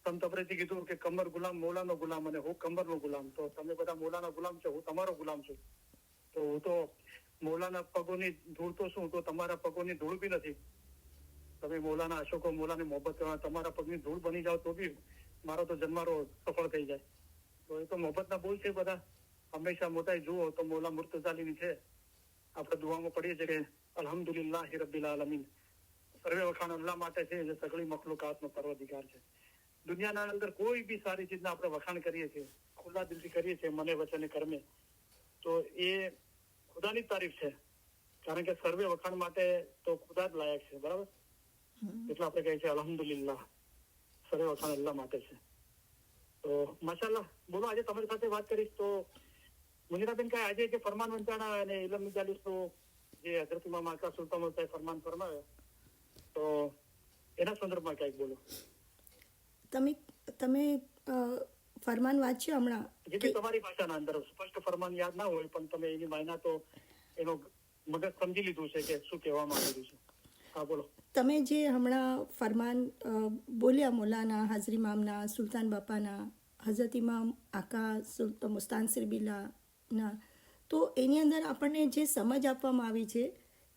તમ તબરેથી કીધું કે કમર ગુલામ મોલાનો ગુલામ અને હું કમરનો ગુલામ. તો તમે બધા મોલાના ગુલામ છો, હું તમારો ગુલામ છું. તો હું તો મોલાના પગોની ધૂળ તો શું, તો તમારા પગોની ધૂળ બી નથી. તમે મોલાના અશોકો મોલાને મોહબ્બત કરવા તમારા પગની ધૂળ બની જાઓ તો બી મારો તો જન્મારો સફળ થઈ જાય. તો એ તો મોહબ્બતના બોલ છે બધા. હંમેશા મોટાઈ જુઓ તો મોલા મુર્તઝાલીની છે. આપણે દુઆમાં પડીએ છીએ કે અલ્હમ્દુલિલ્લાહી રબ્બિલ આલમીન. સર્વે વખાણ અલ્લાહ માટે છે જે સગળી મખલુકાતનો પરવદિગાર છે. દુનિયાના અંદર કોઈ બી સારી ચીજના આપણે વખાણ કરીએ છીએ, ખુલ્લા દિલથી કરીએ છીએ મને વચને કર્મે, તો એ ખુદાની તારીફ છે. કારણ કે સર્વે વખાણ માટે તો ખુદા જ લાયક છે. બરાબર. એટલે આપણે કહીએ છીએ અલ્હમ્દુલિલ્લાહ. સર્વે વખાણ અલ્લાહ માટે છે. તો માશાઅલ્લાહ. બોલો આજે તમારી સાથે વાત કરીશ તો મુનિરાબેન કઈ આજે જે ફરમાન વંચાણા અને ઇલમ મજાલિસનું જે હઝરત ઇમામ આકા સુલતાન સાહેબ ફરમાન ફરમાવ્યા તો એના સંદર્ભમાં કંઈક બોલો. તમે ફરમાન વાંચ્યો હમણાં? જે તમારી ભાષાના અંદર સ્પષ્ટ ફરમાન યાદ ના હોય પણ તમે એની માયના તો એનો મગજ સમજી લીધું છે કે શું કહેવામાં આવેલું છે. હા બોલો. તમે જે હમણાં ફરમાન બોલ્યા મોલાના, હાજરી ઇમામના, સુલતાન બાપાના, હઝરત ઇમામ આકા મુસ્તાનસિર બિલ્લાના, તો એની અંદર આપણને જે સમજ આપવામાં આવી છે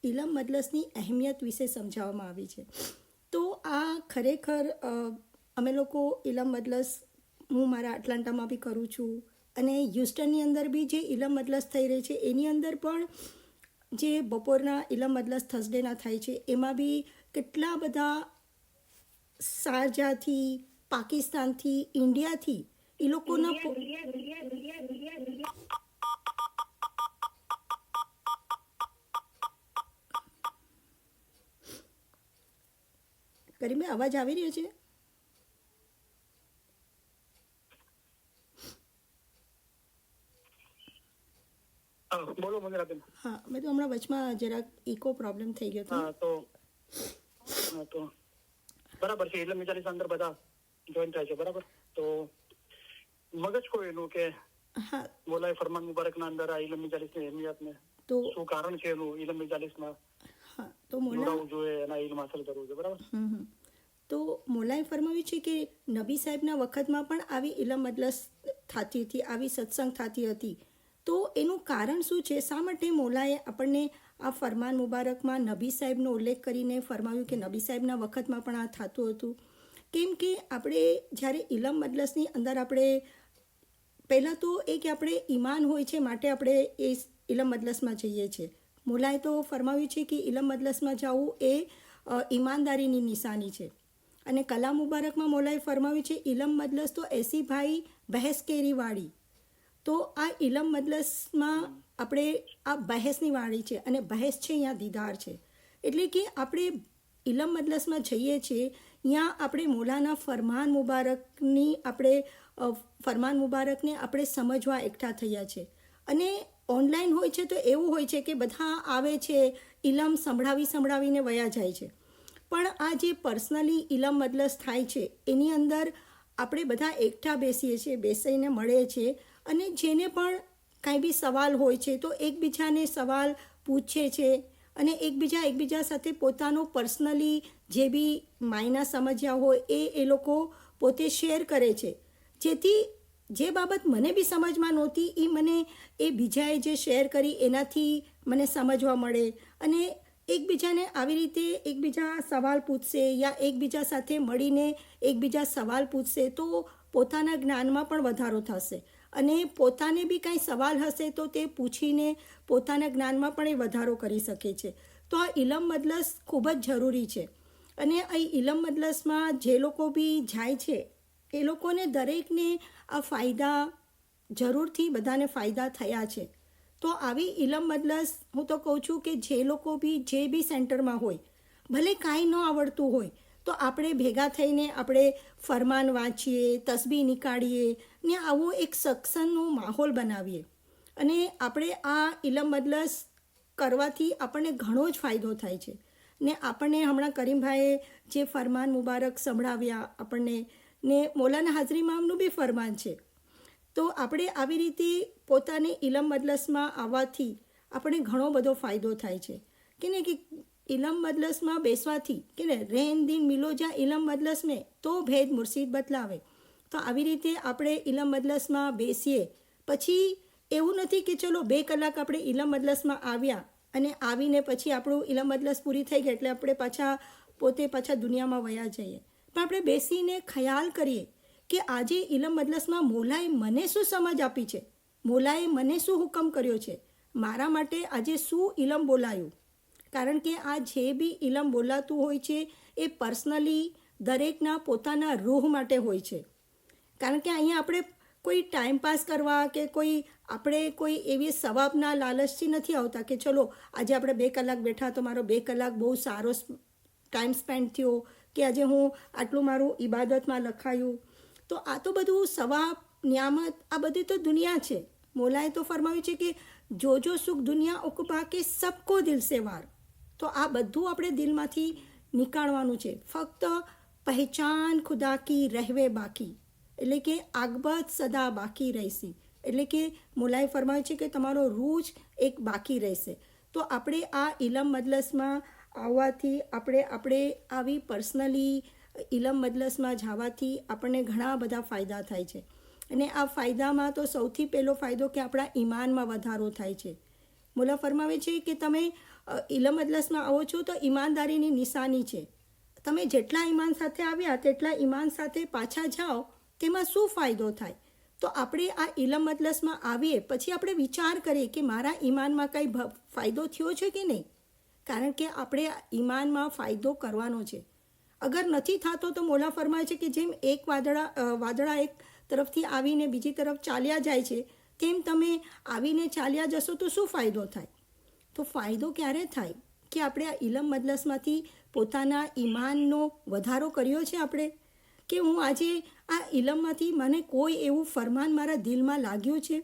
ઇલમ મજલસની અહેમિયત વિશે સમજાવવામાં આવી છે. તો આ ખરેખર અમે લોકો ઇલમ મજલસ હું મારા એટલાન્ટામાં બી કરું છું અને હ્યુસ્ટનની અંદર બી જે ઇલમ મજલસ થઈ રહી છે એની અંદર પણ જે બપોરના ઇલમ મજલસ થર્સડેના થાય છે એમાં બી કેટલા બધા શારજાથી, પાકિસ્તાનથી, ઇન્ડિયાથી એ લોકોના કરીમે અવાજ આવી રહ્યો છે? બોલો મુનિરાબેન. હા, મેં તો હમણાં વચમાં જરાક ઇકો પ્રોબ્લેમ થઈ ગયો હતો. તો બરાબર છે. ઇલમ મજાલિસ અંદર બધા જોઈન થાય છે. બરાબર. તો મગજ કોઈ એનું કે હા મોલાએ ફરમાન મુબારકના અંદર આ ઇલમ મજાલિસની અહેમિયતને તો શું કારણ છે એનું ઇલમ મજાલિસમાં હા તો મોલા જોડાવવું જોઈએ, એના ઇલ્મ હાંસલ કરવું જોઈએ, બરાબર? તો મોલાએ ફરમાવ્યું છે કે નબી સાહેબના વખતમાં પણ આવી ઇલમ મજલસ થતી હતી, આવી સત્સંગ થતી હતી. તો એનું કારણ શું છે? શા માટે મોલાએ આપણને આ ફરમાન મુબારકમાં નબી સાહેબનો ઉલ્લેખ કરીને ફરમાવ્યું કે નબી સાહેબના વખતમાં પણ આ થતું હતું? કેમ કે આપણે જ્યારે ઇલમ મજલસની અંદર આપણે પહેલાં તો એ કે આપણે ઈમાન હોય છે માટે આપણે એ ઇલમ મજલસમાં જઈએ છીએ. મોલાએ તો ફરમાવ્યું છે કે ઇલમ મજલસમાં જવું એ ઈમાનદારીની નિશાની છે. અને કલામ મુબારકમાં મોલાએ ફરમાવ્યું છે ઇલમ મજલસ તો એસી ભાઈ બહેસ કેરી વાળી. તો આ ઇલમ મજલસમાં આપણે આ બહેસની વાળી છે અને બહેસ છે અહીંયા દીદાર છે. એટલે કે આપણે ઇલમ મજલસમાં જઈએ છીએ ત્યાં આપણે મોલાના ફરમાન મુબારકને આપણે સમજવા એકઠા થયા છે. અને ઓનલાઈન હોય છે તો એવું હોય છે કે બધા આવે છે, ઇલમ સંભળાવીને વયા જાય છે. પણ આ જે પર્સનલી ઇલમ મજલસ થાય છે એની અંદર આપણે બધા એકઠા બેસીએ છીએ, બેસીને મળીએ છીએ અને જેને પણ કાંઈ બી સવાલ હોય છે તો એકબીજાને સવાલ પૂછે છે અને એકબીજા સાથે પોતાનો પર્સનલી જે બી માયના સમજ્યા હોય એ લોકો પોતે શેર કરે છે. જેથી જે બાબત મને બી સમજમાં નહોતી એ મને એ બીજાએ જે શેર કરી એનાથી મને સમજવા મળે. અને એકબીજાને આવી રીતે એકબીજા સવાલ પૂછશે યા એકબીજા સાથે મળીને એકબીજા સવાલ પૂછશે તો પોતાના જ્ઞાનમાં પણ વધારો થશે અને પોતાને બી કાંઈ સવાલ હશે તો તે પૂછીને પોતાના જ્ઞાનમાં પણ એ વધારો કરી શકે છે. તો આ ઇલમ મજલસ ખૂબ જ જરૂરી છે. અને આ ઇલમ મજલસમાં જે લોકો બી જાય છે એ લોકોને દરેકને આ ફાયદા જરૂરથી બધાને ફાયદા થયા છે. તો આવી ઇલમ મજલસ હું તો કહું છું કે જે લોકો બી જે બી સેન્ટરમાં હોય, ભલે કાંઈ ન આવડતું હોય તો આપણે ભેગા થઈને આપણે ફરમાન વાંચીએ, તસબીહ નીકાળીએ ને આવો એક સત્સંગનો માહોલ બનાવીએ. અને આપણે આ ઇલમ મજલસ કરવાથી આપણને ઘણો જ ફાયદો થાય છે. ને આપણને હમણાં કરીમભાઈએ જે ફરમાન મુબારક સંભળાવ્યા આપણને, ને મૌલાના હાજરી ઇમામનું બી ફરમાન છે. તો આપણે આવી રીતે પોતાને ઇલમ મજલસમાં આવવાથી આપણે ઘણો બધો ફાયદો થાય છે. કે ને કે ઇલમ મજલસમાં બેસવાથી કે ને રેન દિન મિલો જા ઇલમ મજલસ મેં તો ભેદ મુર્શિદ બતલાવે. તો આવી રીતે આપણે ઇલમ મજલસમાં બેસીએ. પછી એવું નથી કે ચલો 2 કલાક આપણે ઇલમ મજલસમાં આવ્યા અને આવીને પછી આપણું ઇલમ મજલસ પૂરી થઈ ગઈ એટલે આપણે પાછા દુનિયામાં વયા જઈએ. પણ આપણે બેસીને ખ્યાલ કરીએ કે આજે ઇલમ મજલસમાં મોલાએ મને શું સમજ આપી છે, મોલાએ મને શું હુકમ કર્યો છે, મારા માટે આજે શું ઇલમ બોલાયું. કારણ કે આ જે બી ઇલમ બોલાતું હોય છે એ પર્સનલી દરેકના પોતાના રૂહ માટે હોય છે. કારણ કે અહીંયા આપણે કોઈ ટાઈમપાસ કરવા કે આપણે કોઈ એવી સવાબના લાલચથી નથી આવતા કે ચલો આજે આપણે 2 કલાક બેઠા તો મારો 2 કલાક બહુ સારો ટાઈમ સ્પેન્ડ થયો કે આજે હું આટલું મારું ઇબાદતમાં લખાયું. તો આ તો બધું સવાબ, નિયામત, આ બધી તો દુનિયા છે. મોલાએ તો ફરમાવ્યું છે કે જો સુખ દુનિયા ઉકબા કે સબકો દિલ સે વાર. તો આ બધું આપણે દિલમાંથી નીકાળવાનું છે. ફક્ત પહેચાન ખુદા કી રહેવે બાકી, એટલે કે આગબત સદા બાકી રહેશે. એટલે કે મોલાએ ફરમાવ્યું છે કે તમારો રૂહ જ એક બાકી રહેશે. તો આપણે આ ઇલમ મજલસમાં આવવાથી આપણે આવી પર્સનલી ઇલમ મજલસમાં જવાથી આપણને ઘણા બધા ફાયદા થાય છે. અને આ ફાયદામાં તો સૌથી પહેલો ફાયદો કે આપણા ઈમાનમાં વધારો થાય છે. મોલા ફરમાવે છે કે તમે ઇલમ મજલસમાં આવો છો તો ઈમાનદારીની નિશાની છે. તમે જેટલા ઈમાન સાથે આવ્યા તેટલા ઈમાન સાથે પાછા જાઓ, તેમાં શું ફાયદો થાય. તો આપણે આ ઇલમ મજલસમાં આવીએ પછી આપણે વિચાર કરીએ કે મારા ઈમાનમાં કંઈ ફાયદો થયો છે કે નહીં. કારણ કે આપણે ઈમાનમાં ફાયદો કરવાનો છે. અગર નથી થતો તો મોલા ફરમાય છે કે જેમ એક વાદળા એક તરફથી આવીને બીજી તરફ ચાલ્યા જાય છે તેમ તમે આવીને ચાલ્યા જશો તો શું ફાયદો થાય. તો ફાયદો ક્યારે થાય કે આપણે આ ઇલમ મજલસમાંથી પોતાના ઈમાનનો વધારો કર્યો છે આપણે, કે હું આજે આ ઇલમમાંથી મને કોઈ એવું ફરમાન મારા દિલમાં લાગ્યું છે.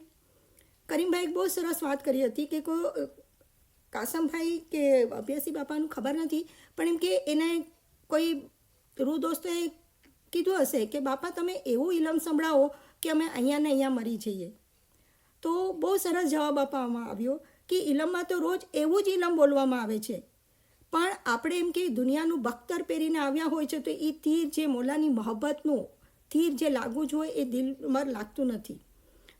કરીમભાઈ બહુ સરસ વાત કરી હતી કે કાસમભાઈ કે અભ્યાસી બાપાનું ખબર નથી પણ એમ કે એને કોઈ રૂ દોસ્તોએ કીધું હશે કે બાપા તમે એવું ઇલમ સંભળાવો કે અમે અહીંયા ને અહીંયા મરી જઈએ? તો બહુ સરસ જવાબ આપવામાં આવ્યો કે ઇલમમાં તો રોજ એવું જ ઇલમ બોલવામાં આવે છે, પણ આપણે એમ કે દુનિયાનું બખ્તર પહેરીને આવ્યા હોય છે તો એ તીર જે મોલાની મોહબ્બતનું તીર જે લાગવું જોઈએ એ દિલમાં લાગતું નથી.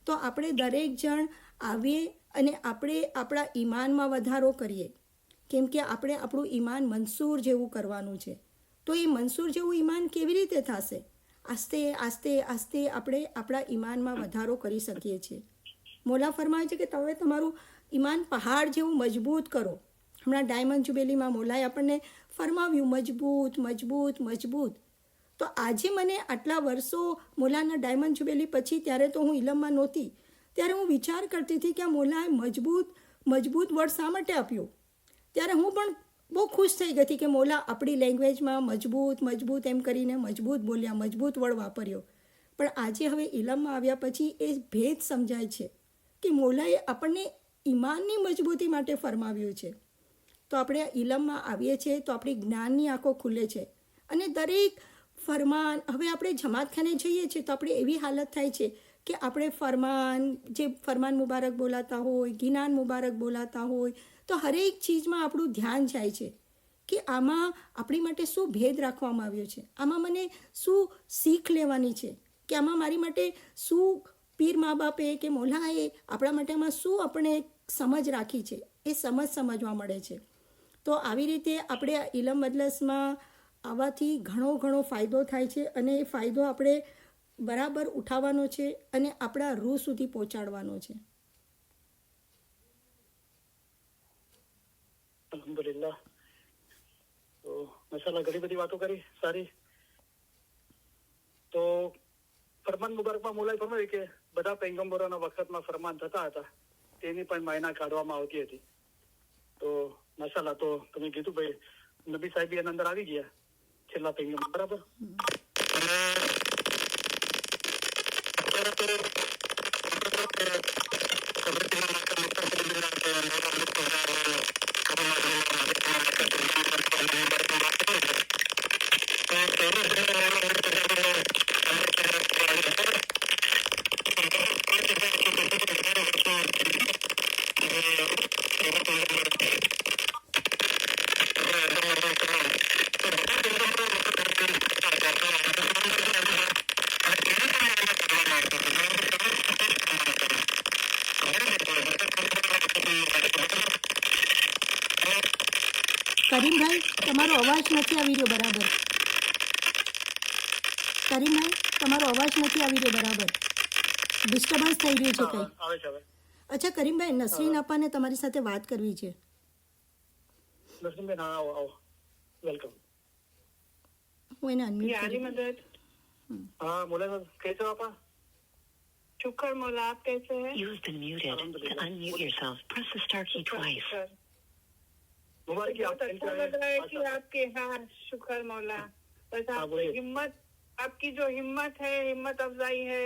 તો આપણે દરેક જણ આવીએ અને આપણે આપણા ઈમાનમાં વધારો કરીએ, કેમ કે આપણે આપણું ઈમાન મંસૂર જેવું કરવાનું છે. તો એ મંસૂર જેવું ઈમાન કેવી રીતે થશે? આસ્તે આસ્તે આસ્તે આપણે આપણા ઈમાનમાં વધારો કરી શકીએ છીએ. મોલા ફરમાવે છે કે તમે તમારું ઈમાન પહાડ જેવું મજબૂત કરો. હમણાં ડાયમંડ જુબેલીમાં મોલાએ આપણને ફરમાવ્યું મજબૂત મજબૂત મજબૂત. તો આજે મને આટલા વર્ષો મોલાના ડાયમંડ જુબેલી પછી, ત્યારે તો હું ઇલમમાં નહોતી, ત્યારે હું વિચાર કરતી હતી કે આ મોલાએ મજબૂત વર્ડ શા માટે આપ્યો. ત્યારે હું પણ બહુ ખુશ થઈ ગઈ હતી કે મોલા આપણી લેંગ્વેજમાં મજબૂત એમ કરીને મજબૂત બોલ્યા, મજબૂત વર્ડ વાપર્યો. પણ આજે હવે ઇલમમાં આવ્યા પછી એ ભેદ સમજાય છે કે મોલાએ આપણને ઈમાનની મજબૂતી માટે ફરમાવ્યું છે. તો આપણે ઇલમમાં આવીએ છીએ તો આપણી જ્ઞાનની આંખો ખુલે છે અને દરેક ફરમાન, હવે આપણે જમાતખાને જઈએ છીએ તો આપણે એવી હાલત થાય છે કે આપણે ફરમાન મુબારક બોલાતા હોય, ગિનાન મુબારક બોલાતા હોય, તો હરેક ચીજમાં આપણું ધ્યાન જાય છે કે આમાં આપણી માટે શું ભેદ રાખવામાં આવ્યો છે, આમાં મને શું શીખ લેવાની છે, કે આમાં મારી માટે શું પીર મા બાપે કે મોલાએ આપણા માટે આમાં શું આપણે સમજ રાખી છે, એ સમજવા મળે છે. તો આવી રીતે આપણે આ ઇલમ મજલસમાં આવવાથી ઘણો ફાયદો થાય છે અને એ ફાયદો આપણે બરાબર ઉઠાવવાનો છે અને આપણા રૂહ સુધી પહોંચાડવાનો છે. અલ્હમ્દુલિલ્લાહ. તો માશાઅલ્લાહ ઘણી બધી વાતો કરી સારી. તો ફરમાન મુબારકમાં મોલાએ ફરમાવ્યું કે બધા પૈગંબરોના વખતમાં ફરમાન થતા હતા, તેની પણ માયના કાઢવામાં આવતી હતી. તો માશાઅલ્લાહ, તો તમે કીધું ભાઈ નબી સાહેબ એના અંદર આવી ગયા, છેલ્લા પૈગંબર, બરાબર. કરીમભાઈ, તમારો અવાજ નથી આવી રહ્યો બરાબર. કરીમભાઈ, તમારો અવાજ નથી આવી રહ્યો બરાબર. ડિસ્ટર્બન્સ થઈ રહ્યું છે કંઈ. આવે છે હવે. અચ્છા કરીમભાઈ, નસરીન અપ્પાને તમારી સાથે વાત કરવી છે. નસરીનબેન, હા, આવો. વેલકમ. હું એને અનમ્યુટ કરી. मदद हाँ मौलाना, कैसे हो आप? शुक्र मौला, आप कैसे हैं? You've been muted. To unmute yourself, press the star key twice. मुबारक बहुत अच्छा लग रहा है कि आपके, हाँ शुक्र मौला. बस हाँ, आपकी बोलिए. हिम्मत, आपकी जो हिम्मत है, हिम्मत अफजाई है.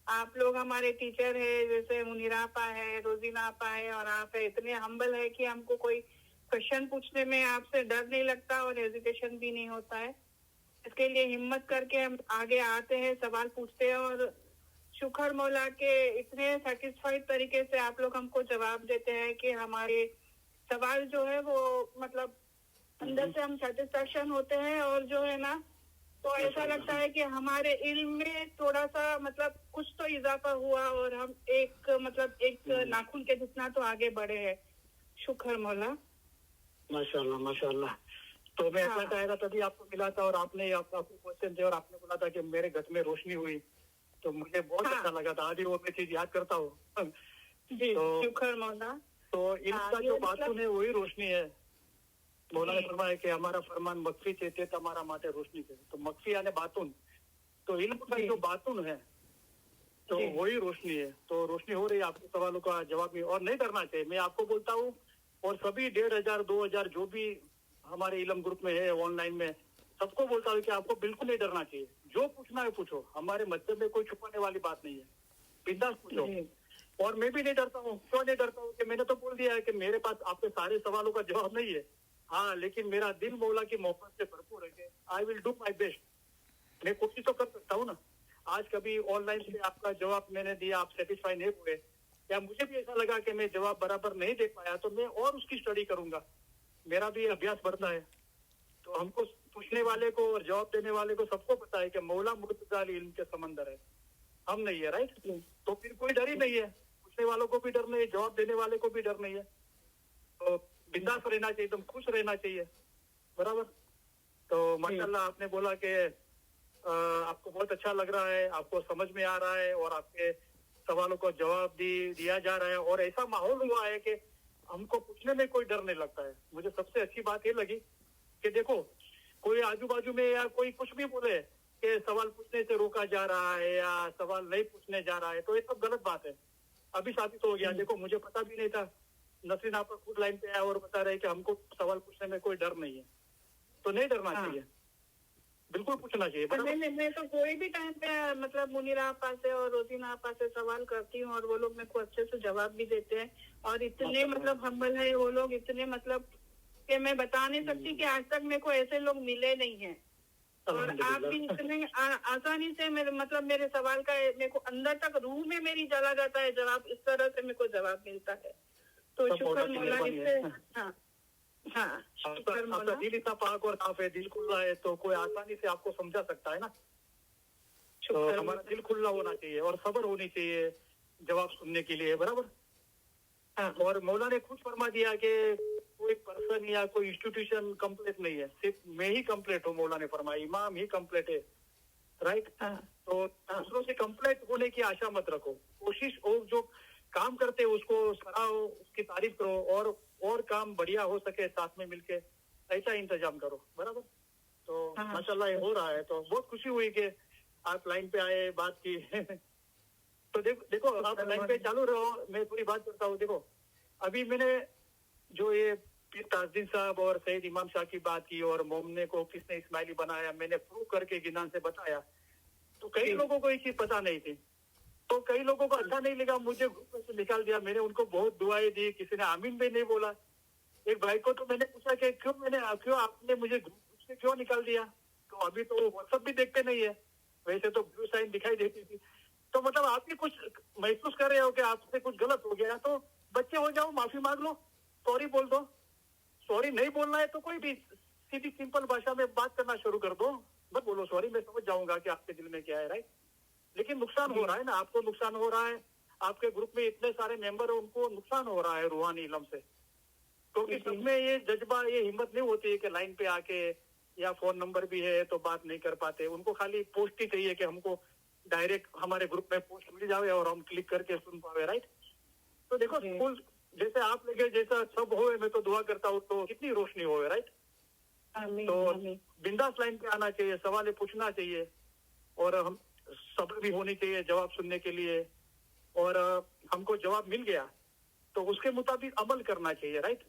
आप लोग हमारे टीचर है, जैसे मुनीरा आपा है, रोजीना आपा है, और आप है, इतने हम्बल है कि हमको कोई क्वेश्चन पूछने में आपसे डर नहीं लगता और हेजिटेशन भी नहीं होता है. इसके लिए हिम्मत करके हम आगे आते हैं, सवाल पूछते हैं, और शुक्र मौला के इतने सेटिस्फाइड तरीके से आप लोग हमको जवाब देते हैं कि हमारे सवाल जो है वो मतलब अंदर से हम सेटिस्फेक्शन होते हैं, और जो है ना, तो ऐसा लगता है कि हमारे इल्म में थोड़ा सा मतलब कुछ तो इजाफा हुआ और हम एक नाखून के जितना तो आगे बढ़े हैं. शुक्र मौला. माशाल्लाह माशाल्लाह. तो मैं हाँ. ऐसा था तभी आपको मिला था और आपने आपको क्वेश्चन दिया और आपने बोला था कि मेरे घर में रोशनी हुई, तो मुझे बहुत हाँ. अच्छा लगा था. आज भी वो मैं चीज याद करता हूँ. जी तो- शुक्र मौला. तो इनका हाँ, जो ये बातून मतलब- है वही रोशनी है. मौलाना जी. फरमाया कि हमारा फरमान मक्फी છે તે તમારા માટે રોશની છે. તો મક્ફી અને બાતુન, तो इल्म का जी. जो बातून है तो जी. वही रोशनी है. तो रोशनी हो रही है आपके सवालों का जवाब में, और नहीं डरना चाहिए. मैं आपको बोलता हूँ और सभी 1500 2000 जो भी हमारे इल्म ग्रुप में है, ऑनलाइन में, सबको बोलता हूँ कि आपको बिल्कुल नहीं डरना चाहिए. जो पूछना है पूछो. हमारे मस्जिद में कोई छुपाने वाली बात नहीं है. बिंदास पूछो. जी. और मैं भी नहीं डरता हूँ. क्यों नहीं डरता हूँ? कि मैंने तो बोल दिया है कि मेरे पास आपके सारे सवालों का जवाब नहीं है. हाँ, लेकिन मेरा दिल मौला की मोहब्बत से भरपूर है कि I will do my best. मैं कोशिश तो कर सकता हूँ ना. आज कभी ऑनलाइन से आपका जवाब मैंने दिया, आप सेटिस्फाई नहीं हुए, या मुझे भी ऐसा लगा कि मैं जवाब बराबर नहीं दे पाया, तो मैं और उसकी स्टडी करूंगा, मेरा भी अभ्यास बढ़ता है। तो हमको पूछने वाले को और जवाब देने वाले को सबको पता है कि मौला मुर्तजा इल्म के समंदर है, हम नहीं है, राइट। तो फिर कोई डर ही नहीं है, पूछने वालों को भी डर नहीं है, जवाब देने वाले को भी डर नहीं है। तो बिंदास रहना चाहिए, एकदम खुश रहना चाहिए, बराबर। तो माशाल्लाह आपने बोला कि आपको बहुत अच्छा लग रहा है, आपको समझ में आ रहा है और आपके सवालों को जवाब दिया जा रहा है, और ऐसा माहौल हुआ है कि हमको पूछने में कोई डर नहीं लगता है। मुझे सबसे अच्छी बात ये लगी कि देखो, कोई आजू बाजू में या कोई कुछ भी बोले कि सवाल पूछने से रोका जा रहा है या सवाल नहीं पूछने जा रहा है, तो ये सब गलत बात है। अभी साबित हो गया। देखो, मुझे पता भी नहीं था, नसरीन आपका खुद लाइन पे आया और बता रहे कि हमको सवाल पूछने में कोई डर नहीं है, तो नहीं डरना चाहिए, बिल्कुल पूछना चाहिए। नहीं, मैं तो कोई भी टाइम पे मतलब मुनीरा आपा से और रोजीना आपा से सवाल करती हूँ और वो लोग मेरे को अच्छे से जवाब भी देते हैं, और इतने मतलब हम्बल है वो लोग, इतने मतलब कि मैं बता नहीं सकती कि आज तक मेरे को ऐसे लोग मिले नहीं हैं। और आप भी इतने आसानी से मेरे सवाल का मेरे को अंदर तक रूह में मेरी चला जाता है जवाब, इस तरह से मेरे को जवाब मिलता है। तो शुक्र मौला से। हाँ, शुक्र मौला। दिल इतना पाक और साफ है, दिल खुला है, तो कोई आसानी से आपको समझा सकता है ना। तो हमारा दिल खुला होना चाहिए और सब्र होनी चाहिए जवाब सुनने के लिए, बराबर। और मौला ने खुद फरमा दिया कि कोई पर्सन या कोई इंस्टीट्यूशन कंप्लीट नहीं है, सिर्फ मैं ही कंप्लीट हूँ। मौला ने फरमाया इमाम ही कंप्लीट है, राइट। तो दूसरों से कंप्लीट होने की आशा मत रखो, कोशिश हो, जो काम करते उसको सराहो, उसकी तारीफ करो, और काम बढ़िया हो सके साथ में मिलके, ऐसा इंतजाम करो, बराबर। तो माशाल्लाह ये हो रहा है, तो बहुत खुशी हुई कि आप लाइन पे आए, बात की। तो देखो आप लाइन पे चालू रहो, मैं पूरी बात करता हूँ। देखो, अभी मैंने जो ये पीर ताजुद्दीन साहब और सैयद इमाम शाह की बात की और मोमने को किसने इस्माइली बनाया, मैंने प्रूव करके गिनान से बताया, तो कई लोगों को ये चीज पता नहीं थी, तो कई लोगों को अच्छा नहीं लगा, मुझे ग्रुप से निकाल दिया। मैंने उनको बहुत दुआएं दी, किसी ने आमीन भी नहीं बोला। एक भाई को तो मैंने पूछा कि क्यों आपने मुझे ग्रुप से क्यों निकाल दिया, तो अभी तो व्हाट्सएप भी देखते नहीं है, वैसे तो ब्लू साइन दिखाई देती थी। तो मतलब आप भी कुछ महसूस कर रहे हो कि आपसे कुछ गलत हो गया, तो बच्चे हो जाओ, माफी मांग लो, सॉरी बोल दो। सॉरी नहीं बोलना है तो कोई भी सीधी सिंपल भाषा में बात करना शुरू कर दो, मत बोलो सॉरी, मैं समझ जाऊंगा कि आपके दिल में क्या है, राइट। लेकिन नुकसान हो रहा है ना, आपको नुकसान हो रहा है, आपके ग्रुप में इतने सारे मेंबर है, उनको नुकसान हो रहा है रूहानी इल्म से। तो इस में ये जज्बा, ये हिम्मत नहीं होती है कि लाइन पे आके, या फोन नंबर भी है तो बात नहीं कर पाते, उनको खाली पोस्ट ही चाहिए कि हमको डायरेक्ट हमारे ग्रुप में पोस्ट मिल जावे और हम क्लिक करके सुन पावे, राइट। तो देखो, स्कूल जैसे आप लगे जैसा सब होए, मैं तो दुआ करता हूँ तो कितनी रोशनी होए, राइट। तो बिंदास लाइन पे आना चाहिए, सवाल पूछना चाहिए, और हम सब्र भी होनी चाहिए जवाब सुनने के लिए, और हमको जवाब मिल गया तो उसके मुताबिक अमल करना चाहिए, राइट।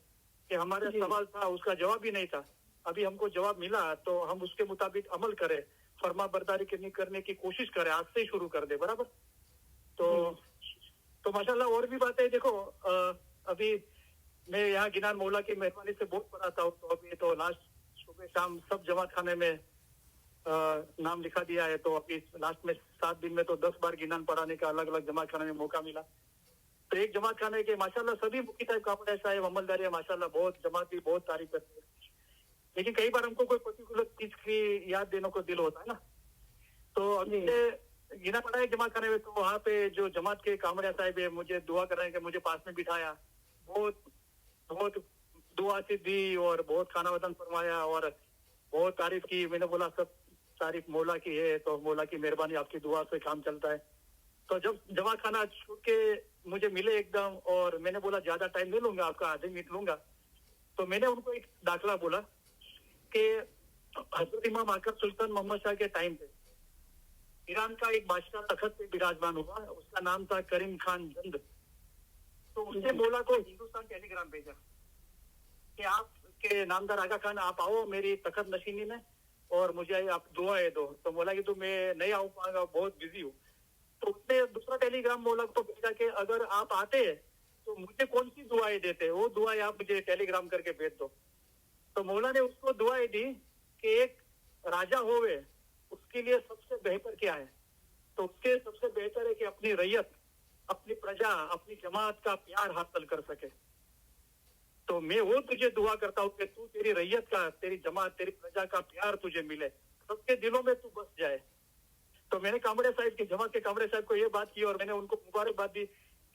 कि हमारा सवाल था, उसका जवाब ही नहीं था, अभी हमको जवाब मिला तो हम उसके मुताबिक अमल करें, फर्मा बरदारी करने की कोशिश करें, आज से ही शुरू कर दे, बराबर। तो माशाल्लाह और भी बातें देखो, अभी मैं यहाँ गिनान मौला की मेहरबानी से बहुत पढ़ाता हूँ, तो अभी तो लास्ट सुबह शाम सब जमात खाने में नाम लिखा दिया है, तो अभी लास्ट में 7 दिन में तो 10 बार गिनान पढ़ाने का अलग अलग जमात खाने में मौका मिला। तो एक जमात खाने के माशाल्लाह सभी मुफ्ती साहब, कापड़ा साहब, अमलदारी माशाल्लाह बहुत जमात भी बहुत तारीफ करती है, लेकिन कई बार हमको कोई पर्टिकुलर चीज की याद देने को दिल होता है ना। तो अभी गिना पड़ा है जमात खाने में, तो वहाँ पे जो जमात के कामड़िया साहब है, मुझे दुआ कर रहे हैं कि मुझे पास में बिठाया, बहुत बहुत दुआ से दी और बहुत खाना वतन फरमाया और बहुत तारीफ की। मैंने बोला सब तारीफ मौला की है, तो मौला की मेहरबानी, आपकी दुआ से काम चलता है। तो जब जमात खाना छूट के मुझे मिले एकदम, और मैंने बोला ज्यादा टाइम नहीं लूंगा, आपका आधे मिनट लूंगा, तो मैंने उनको एक दाखला बोला कि हजरत इमाम आकर सुल्तान मोहम्मद शाह के टाइम पे ईरान का एक बादशाह तखत पे विराजमान हुआ, उसका नाम था करीम खान जंद। तो उसने बोला को हिंदुस्तान टेलीग्राम भेजा कि आप के नामदार आगा खान, आप आओ मेरी तखत नशीनी में और मुझे आप दुआएं दो। तो बोला कि तो मैं नहीं आ पाऊंगा, बहुत बिजी हूँ। तो उसने दूसरा टेलीग्राम मौला को भेजा कि अगर आप आते तो मुझे कौन सी दुआएं देते, वो दुआएं आप मुझे टेलीग्राम करके भेज दो। तो मौला ने उसको दुआएं दी कि एक राजा होवे उसके लिए सबसे बेहतर क्या है, तो उसके सबसे बेहतर है कि अपनी रैयत, अपनी प्रजा, अपनी जमात का प्यार हासिल कर सके। तो मैं वो तुझे दुआ करता हूँ कि तू, तेरी रैयत का, तेरी जमात, तेरी प्रजा का प्यार तुझे मिले, सबके दिलों में तू बस जाए। तो मैंने कामड़े साहब की, जमात के कामड़े साहब को ये बात की और मैंने उनको मुबारकबाद दी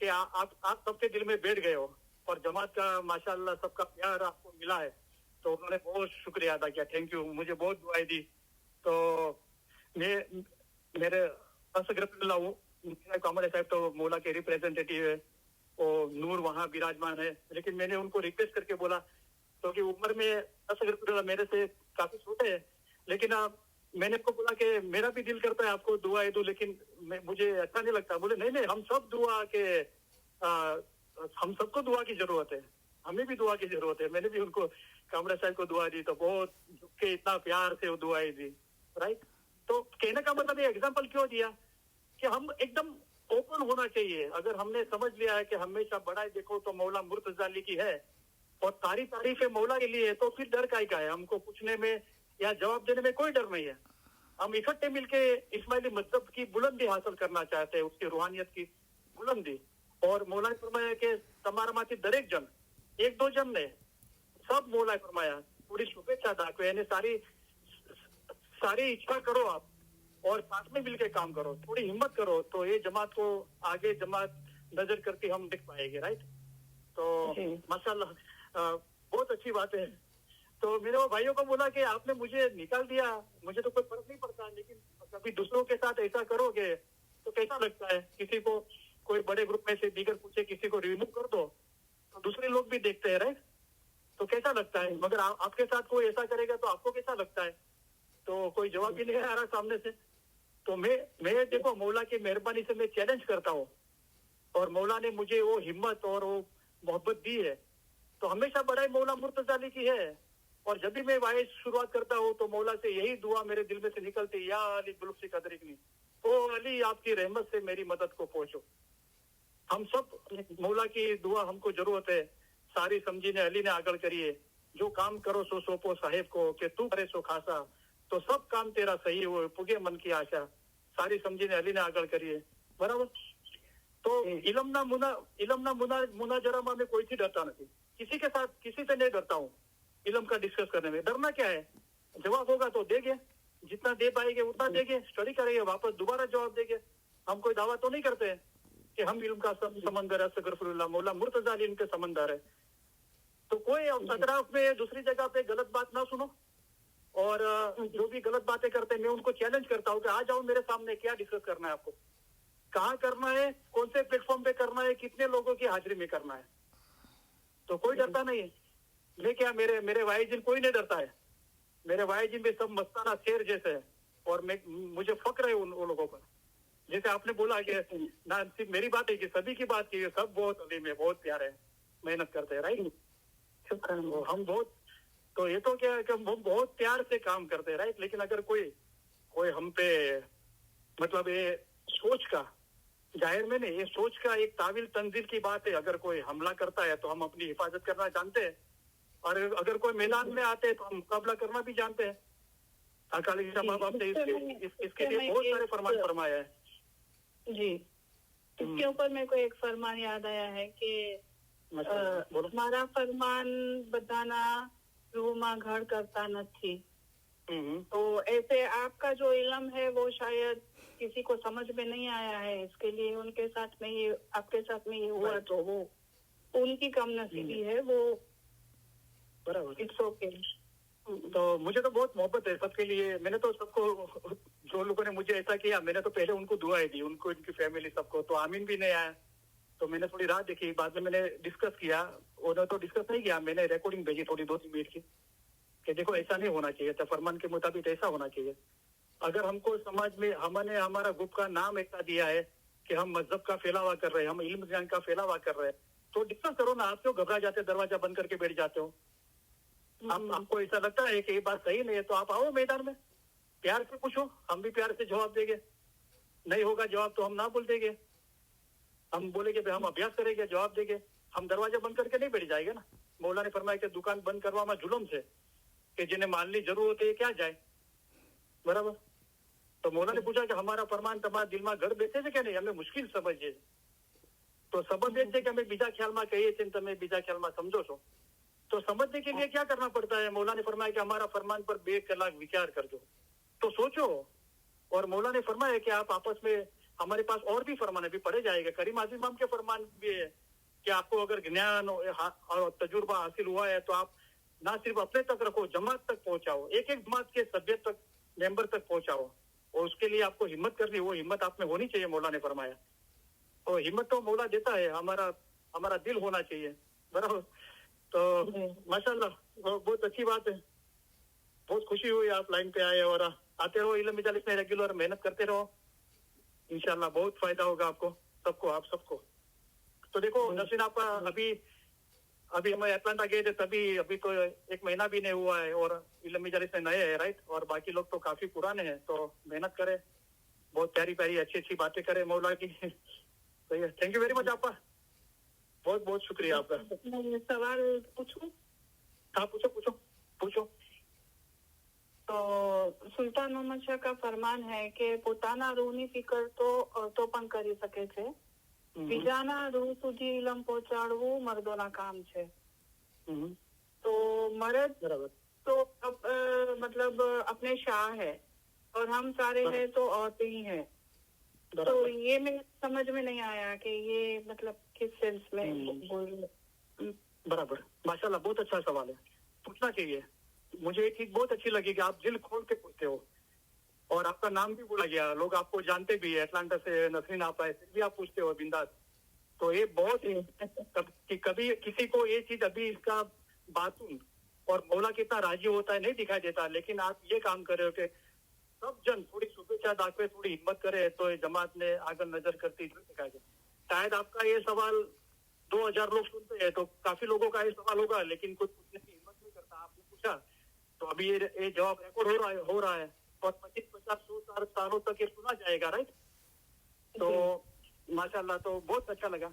कि आप सबके दिल में बैठ गए हो और जमात का माशाल्लाह सबका प्यार आपको मिला है। तो उन्होंने बहुत शुक्रिया अदा किया, थैंक यू, मुझे बहुत दुआएं दी। तो मैं, मेरे असगरफुल्लाह कामड़े साहब तो मौला के रिप्रेजेंटेटिव है और नूर वहाँ विराजमान है, लेकिन मैंने उनको रिक्वेस्ट करके बोला, क्योंकि उम्र में असगरफुल्लाह मेरे से काफी छोटे हैं, लेकिन मैंने उनको बोला कि मेरा भी दिल करता है आपको दुआएं दूं, लेकिन मुझे अच्छा नहीं लगता। बोले नहीं, हम सब दुआ के, हम सबको दुआ की जरूरत है, हमें भी दुआ की जरूरत है। मैंने भी उनको, कामड़ा साहब को दुआ दी, तो बहुत झुक के इतना प्यार से वो दुआएं दी, राइट। तो कहने का मतलब ये एग्जाम्पल क्यों दिया कि हम एकदम ओपन होना चाहिए। अगर हमने समझ लिया है कि हमेशा बड़ाई देखो तो मौला मुर्तजा अली की है और सारी तारीफें मौला के लिए है, तो फिर डर का है? हमको पूछने में या जवाब देने में कोई डर नहीं है। हम इकट्ठे मिलके इस्माइली मजहब की बुलंदी हासिल करना चाहते हैं, उसकी रूहानियत की बुलंदी। और मौला ने फरमाया कि તમારામાંથી દરેક જણ, એક દો જણ ને, सब मौला ने फरमाया थोड़ी शुभेच्छा दाखवे, यानी सारी इच्छा करो आप और साथ में मिलकर काम करो, थोड़ी हिम्मत करो, तो ये जमात को आगे जमात नजर करके हम देख पाएंगे, राइट। तो माशाल्लाह बहुत अच्छी बात है। तो मेरे वो भाइयों को बोला कि आपने मुझे निकाल दिया, मुझे तो कोई फर्क नहीं पड़ता, लेकिन कभी दूसरों के साथ ऐसा करोगे तो कैसा लगता है? किसी को कोई बड़े ग्रुप में से दीगर पूछे किसी को रिमूव कर दो तो दूसरे लोग भी देखते हैं, राइट। तो कैसा लगता है? मगर आपके साथ कोई ऐसा करेगा तो आपको कैसा लगता है? तो कोई जवाब भी नहीं आ रहा सामने से। तो मैं देखो मौला की मेहरबानी से मैं चैलेंज करता हूँ और मौला ने मुझे वो हिम्मत और वो मोहब्बत दी है। तो हमेशा बड़ाई मौला मुर्तजा अली की है। और जब भी मैं वाइज शुरुआत करता हूँ तो मौला से यही दुआ मेरे दिल में से निकलती, या अली बुलुफ्सी कदरिकनी, ओ अली आपकी रहमत से मेरी मदद को पहुंचो। हम सब मौला की दुआ हमको जरूरत है। सारी समझी ने अली ने आगल करिए, जो काम करो सो सोपो साहेब को, कि तू करे सो खासा, तो सब काम तेरा सही हो, पुगे मन की आशा। सारी समझी ने अली ने आगल करिए, बराबर। तो इलमना मुनाजरामा में कोई थी डरता नहीं, किसी के साथ किसी से नहीं डरता हूँ। इलम का डिस्कस करने में डरना क्या है? जवाब होगा तो देंगे, जितना दे पाएंगे उतना देंगे, स्टडी करेंगे, वापस दोबारा जवाब देंगे। हम कोई दावा तो नहीं करते हैं कि हम इल्म का समंदर है, अस्तगफिरुल्लाह, मौला मुर्तजा अली इनके समंदर है। तो कोई अतराफ में दूसरी जगह पे गलत बात ना सुनो, और जो भी गलत बातें करते हैं मैं उनको चैलेंज करता हूँ कि आ जाओ मेरे सामने, क्या डिस्कस करना है आपको, कहाँ करना है, कौन से प्लेटफॉर्म पे करना है, कितने लोगों की हाजिरी में करना है। तो कोई डरता नहीं है। मैं क्या, मेरे वाइजिन कोई नहीं डरता है। मेरे वाइजिन भी सब मस्ताना शेर जैसे है और मुझे फक्र है उन लोगों पर। जैसे आपने बोला कि ना सिर्फ मेरी बात है कि सभी की बात की, सब बहुत अलीम है, बहुत प्यारे हैं, मेहनत करते हैं, राइट। हम बहुत, तो ये तो क्या है कि हम बहुत प्यार से काम करते हैं, राइट। लेकिन अगर कोई हम पे, मतलब ये सोच का, जाहिर में नहीं, ये सोच का एक तावील तंजील की बात है। अगर कोई हमला करता है तो हम अपनी हिफाजत करना जानते हैं, और अगर कोई मैदान में आते हैं तो हम मुकाबला करना भी जानते हैं। अकाली बाप आपने इसके लिए बहुत सारे फरमान फरमाया है जी। इसके ऊपर मेरे को एक फरमान याद आया है कि हमारा फरमान बताना रूह में घर करता नहीं। तो ऐसे आपका जो इल्म है वो शायद किसी को समझ में नहीं आया है, इसके लिए उनके साथ में ये, आपके साथ में ये हुआ, तो वो उनकी कम नसीबी है, वो बराबर, इट्स ओके। तो मुझे तो बहुत मोहब्बत है सबके लिए। मैंने तो सबको, जो लोगों ने मुझे ऐसा किया, मैंने तो पहले उनको दुआएं दी, उनको, इनकी फैमिली, सबको। तो आमीन भी नहीं आया तो मैंने थोड़ी राह देखी, बाद में मैंने डिस्कस किया। उन्होंने तो डिस्कस नहीं किया, मैंने रिकॉर्डिंग भेजी थोड़ी 2-3 मिनट की, कि देखो ऐसा नहीं होना चाहिए था, फरमान के मुताबिक ऐसा होना चाहिए। अगर हमको समाज में, हमने हमारा ग्रुप का नाम ऐसा दिया है कि हम मजहब का फैलावा कर रहे हैं, हम इल्म ज्ञान का फैलावा कर रहे हैं, तो डिस्कस करो ना। आप क्यों घबरा जाते, दरवाजा बंद करके बैठ जाते हो? आपको ऐसा लगता है कि ये बात सही नहीं है तो आप आओ मैदान में, प्यार से पूछो, हम भी प्यार से जवाब देंगे। नहीं होगा जवाब तो हम ना बोल देंगे, हम बोलेंगे भाई हम अभ्यास करेंगे, जवाब देंगे। हम दरवाजा बंद करके नहीं बैठ जाएंगे ना। मौला ने फरमाया कि दुकान बंद करवा जुलम से, कि जिन्हें मालनी जरूरत है क्या जाए, बराबर। तो मौला ने पूछा कि हमारा फरमान तुम्हारा दिल में घर बैठे છે કે નહીં, અમે મુશ્કેલ સમજીએ. तो सबब ये है कि हमें बीजा ख्याल में कहिए थे, तुम्हें बीजा ख्याल में समझो છો. तो समझने के लिए क्या करना पड़ता है? मौला ने फरमाया कि हमारा फरमान पर 2 कलाक विचार कर दो, तो सोचो. और मौला ने फरमाया कि आप आपस में, हमारे पास और भी फरमान अभी पढ़े जाएगा, करीम आज़म इमाम के फरमान भी है कि आपको अगर ज्ञान और तजुर्बा हासिल हुआ है तो आप ना सिर्फ अपने तक रखो, जमात तक पहुंचाओ, एक एक जमात के सभ्य तक, मेंबर तक पहुंचाओ. और उसके लिए आपको हिम्मत करनी, वो हिम्मत आप में होनी चाहिए, मौला ने फरमाया. और हिम्मत तो मौला देता है, हमारा दिल होना चाहिए. बराबर. तो माशाल्लाह, बहुत अच्छी बात है. बहुत खुशी हुई आप लाइन पे आए, और आते रहो इल्म मजालिस में रेगुलर मेहनत करते रहो, इंशाल्लाह बहुत फायदा होगा आपको सबको, आप सबको. तो देखो नसीन, आपका अभी हम अटलांटा गए थे, अभी तो 1 महीना भी नहीं हुआ है, और इल्म मजालिस में नए हैं, राइट. और बाकी लोग तो काफी पुराने हैं. तो मेहनत करें, बहुत प्यारी प्यारी अच्छी बातें करें मौला की. सही है. थैंक यू वेरी मच आपका, बहुत बहुत शुक्रिया आपका. मैं सवाल पूछूं? हाँ, पूछो. તો સુલતાન મોહમ્મદ શાહ કા ફરમાન હૈ કે પોતાના રૂહની ફિકર તો પણ કરી શકે છે, બીજાના રૂહ સુધી ઇલમ પહોંચાડવું મર્દોના કામ છે. તો મર્દ बराबर. तो मतलब अपने शाह है, और हम सारे हैं तो औरतें ही हैं. तो ये मेरे समझ में नहीं आया कि ये मतलब किस सेंस में बोल. बराबर. माशाल्लाह, बहुत अच्छा सवाल है, पूछना चाहिए. मुझे एक चीज बहुत अच्छी लगी कि आप दिल खोल के पूछते हो, और आपका नाम भी बोला गया, लोग आपको जानते भी है, अटलांटा से नसरीन आप आए, फिर भी आप पूछते हो बिंदास. तो ये बहुत कि कभी किसी को ये चीज अभी इसका बातून और मौला कितना राजी होता है नहीं दिखाई देता, लेकिन आप ये काम कर रहे हो कि सब जन थोड़ी शुभेच्छा दाखवे, थोड़ी हिम्मत करे, तो ये जमात ने आगे नजर करती दिखाई दे. शायद आपका ये सवाल 2000 लोग सुनते हैं, तो काफी लोगों का ये सवाल होगा, लेकिन कुछ पूछने की हिम्मत नहीं करता. आपने पूछा तो अभी ये जवाब रिकॉर्ड हो रहा है, और 25-50 सालों तक ये सुना जाएगा, राइट. तो माशाल्लाह, तो बहुत अच्छा लगा.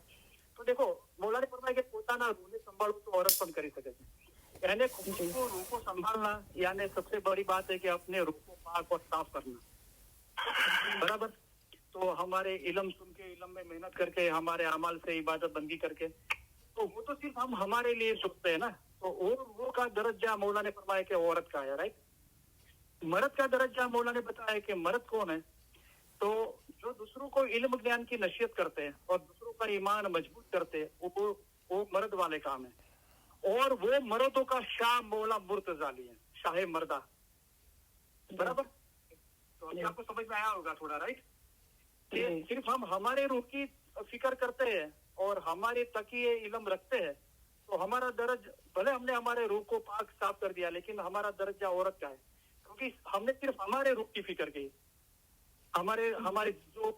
तो देखो, मौला ने फरमाया कि પોતાના રૂહને સંભાળવું તો औरत પણ કરી શકે છે. यानी खुद को रूह को संभालना, यानी सबसे बड़ी बात है कि अपने रूह को पाक और साफ करना. बराबर. तो हमारे इल्म सुन के, इल्म में मेहनत करके, हमारे अमाल से इबादत बंदी करके, तो वो तो सिर्फ हम हमारे लिए सोचते हैं ना. तो वो का दर्जा मौला ने फरमाया कि औरत का है, राइट. मर्द का दर्जा मौला ने बताया कि मर्द कौन है, तो जो दूसरों को इल्म ज्ञान की नसीहत करते हैं और दूसरों का ईमान मजबूत करते हैं, वो मर्द वाले काम है. और वो मर्दों का शाह मौला मुर्तजाली है, शाह मर्दा. बराबर. तो अभी आपको समझ में आया होगा थोड़ा, राइट. सिर्फ हम हमारे रूह की फिक्र करते हैं और हमारे तकिए इल्म रखते हैं, तो हमारा दर्ज, भले हमने हमारे रूह को पाक साफ कर दिया, लेकिन हमारा दर्जा औरत का है, क्योंकि हमने सिर्फ हमारे रूह की फिक्र की. हमारे जो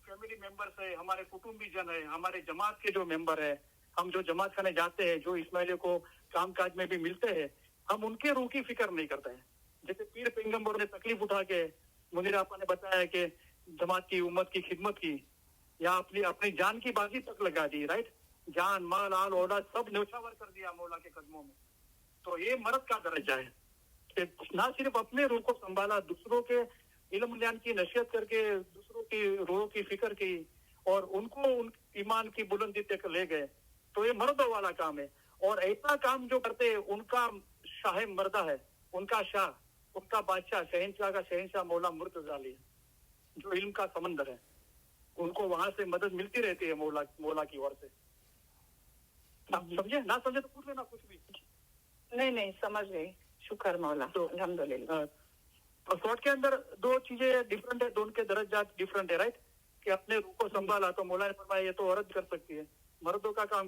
फैमिली मेंबर्स है, हमारे कुटुंबी जन है, हमारे जमात के जो मेंबर है, हम जो जमात खाने जाते हैं, जो इस्माइलियों को कामकाज में भी मिलते हैं, हम उनके रूह की फिक्र नहीं करते हैं. जैसे पीर पैगंबर ने तकलीफ उठा के मुनीर आपा ने बताया कि जमात की उम्मत की खिदमत की, या अपनी जान की बाजी तक लगा दी, राइट. जान, माल, आल, औलाद सब न्यौछावर कर दिया मौला के कदमों में. तो ये मर्द का दर्जा है कि ना सिर्फ अपने रूह को संभाला, दूसरों के इल्म ज्ञान की नसीहत करके दूसरों की रूह की फिक्र की, और उनको उन ईमान की बुलंदी तक ले गए. तो ये मर्दों वाला काम है. और ऐसा काम जो करते हैं, उनका शाह मर्दा है, उनका शाह, उनका बादशाह, शहनशाह का शहनशाह मौला मुर्तजाली है, जो इल्म का समंदर है. उनको वहां से मदद मिलती रहती है मौला की ओर से. आप समझे? ना समझे तो पूछ लेना कुछ भी. नहीं समझ गई. शुक्र मौला. तो अल्हम्दुलिल्लाह. तो शॉर्ट के अंदर 2 चीजें डिफरेंट है, दोनों के दर्जात डिफरेंट है, राइट. कि अपने रूह को संभाला, तो मौला ने फरमाया ये तो औरत कर सकती है. मर्दों का काम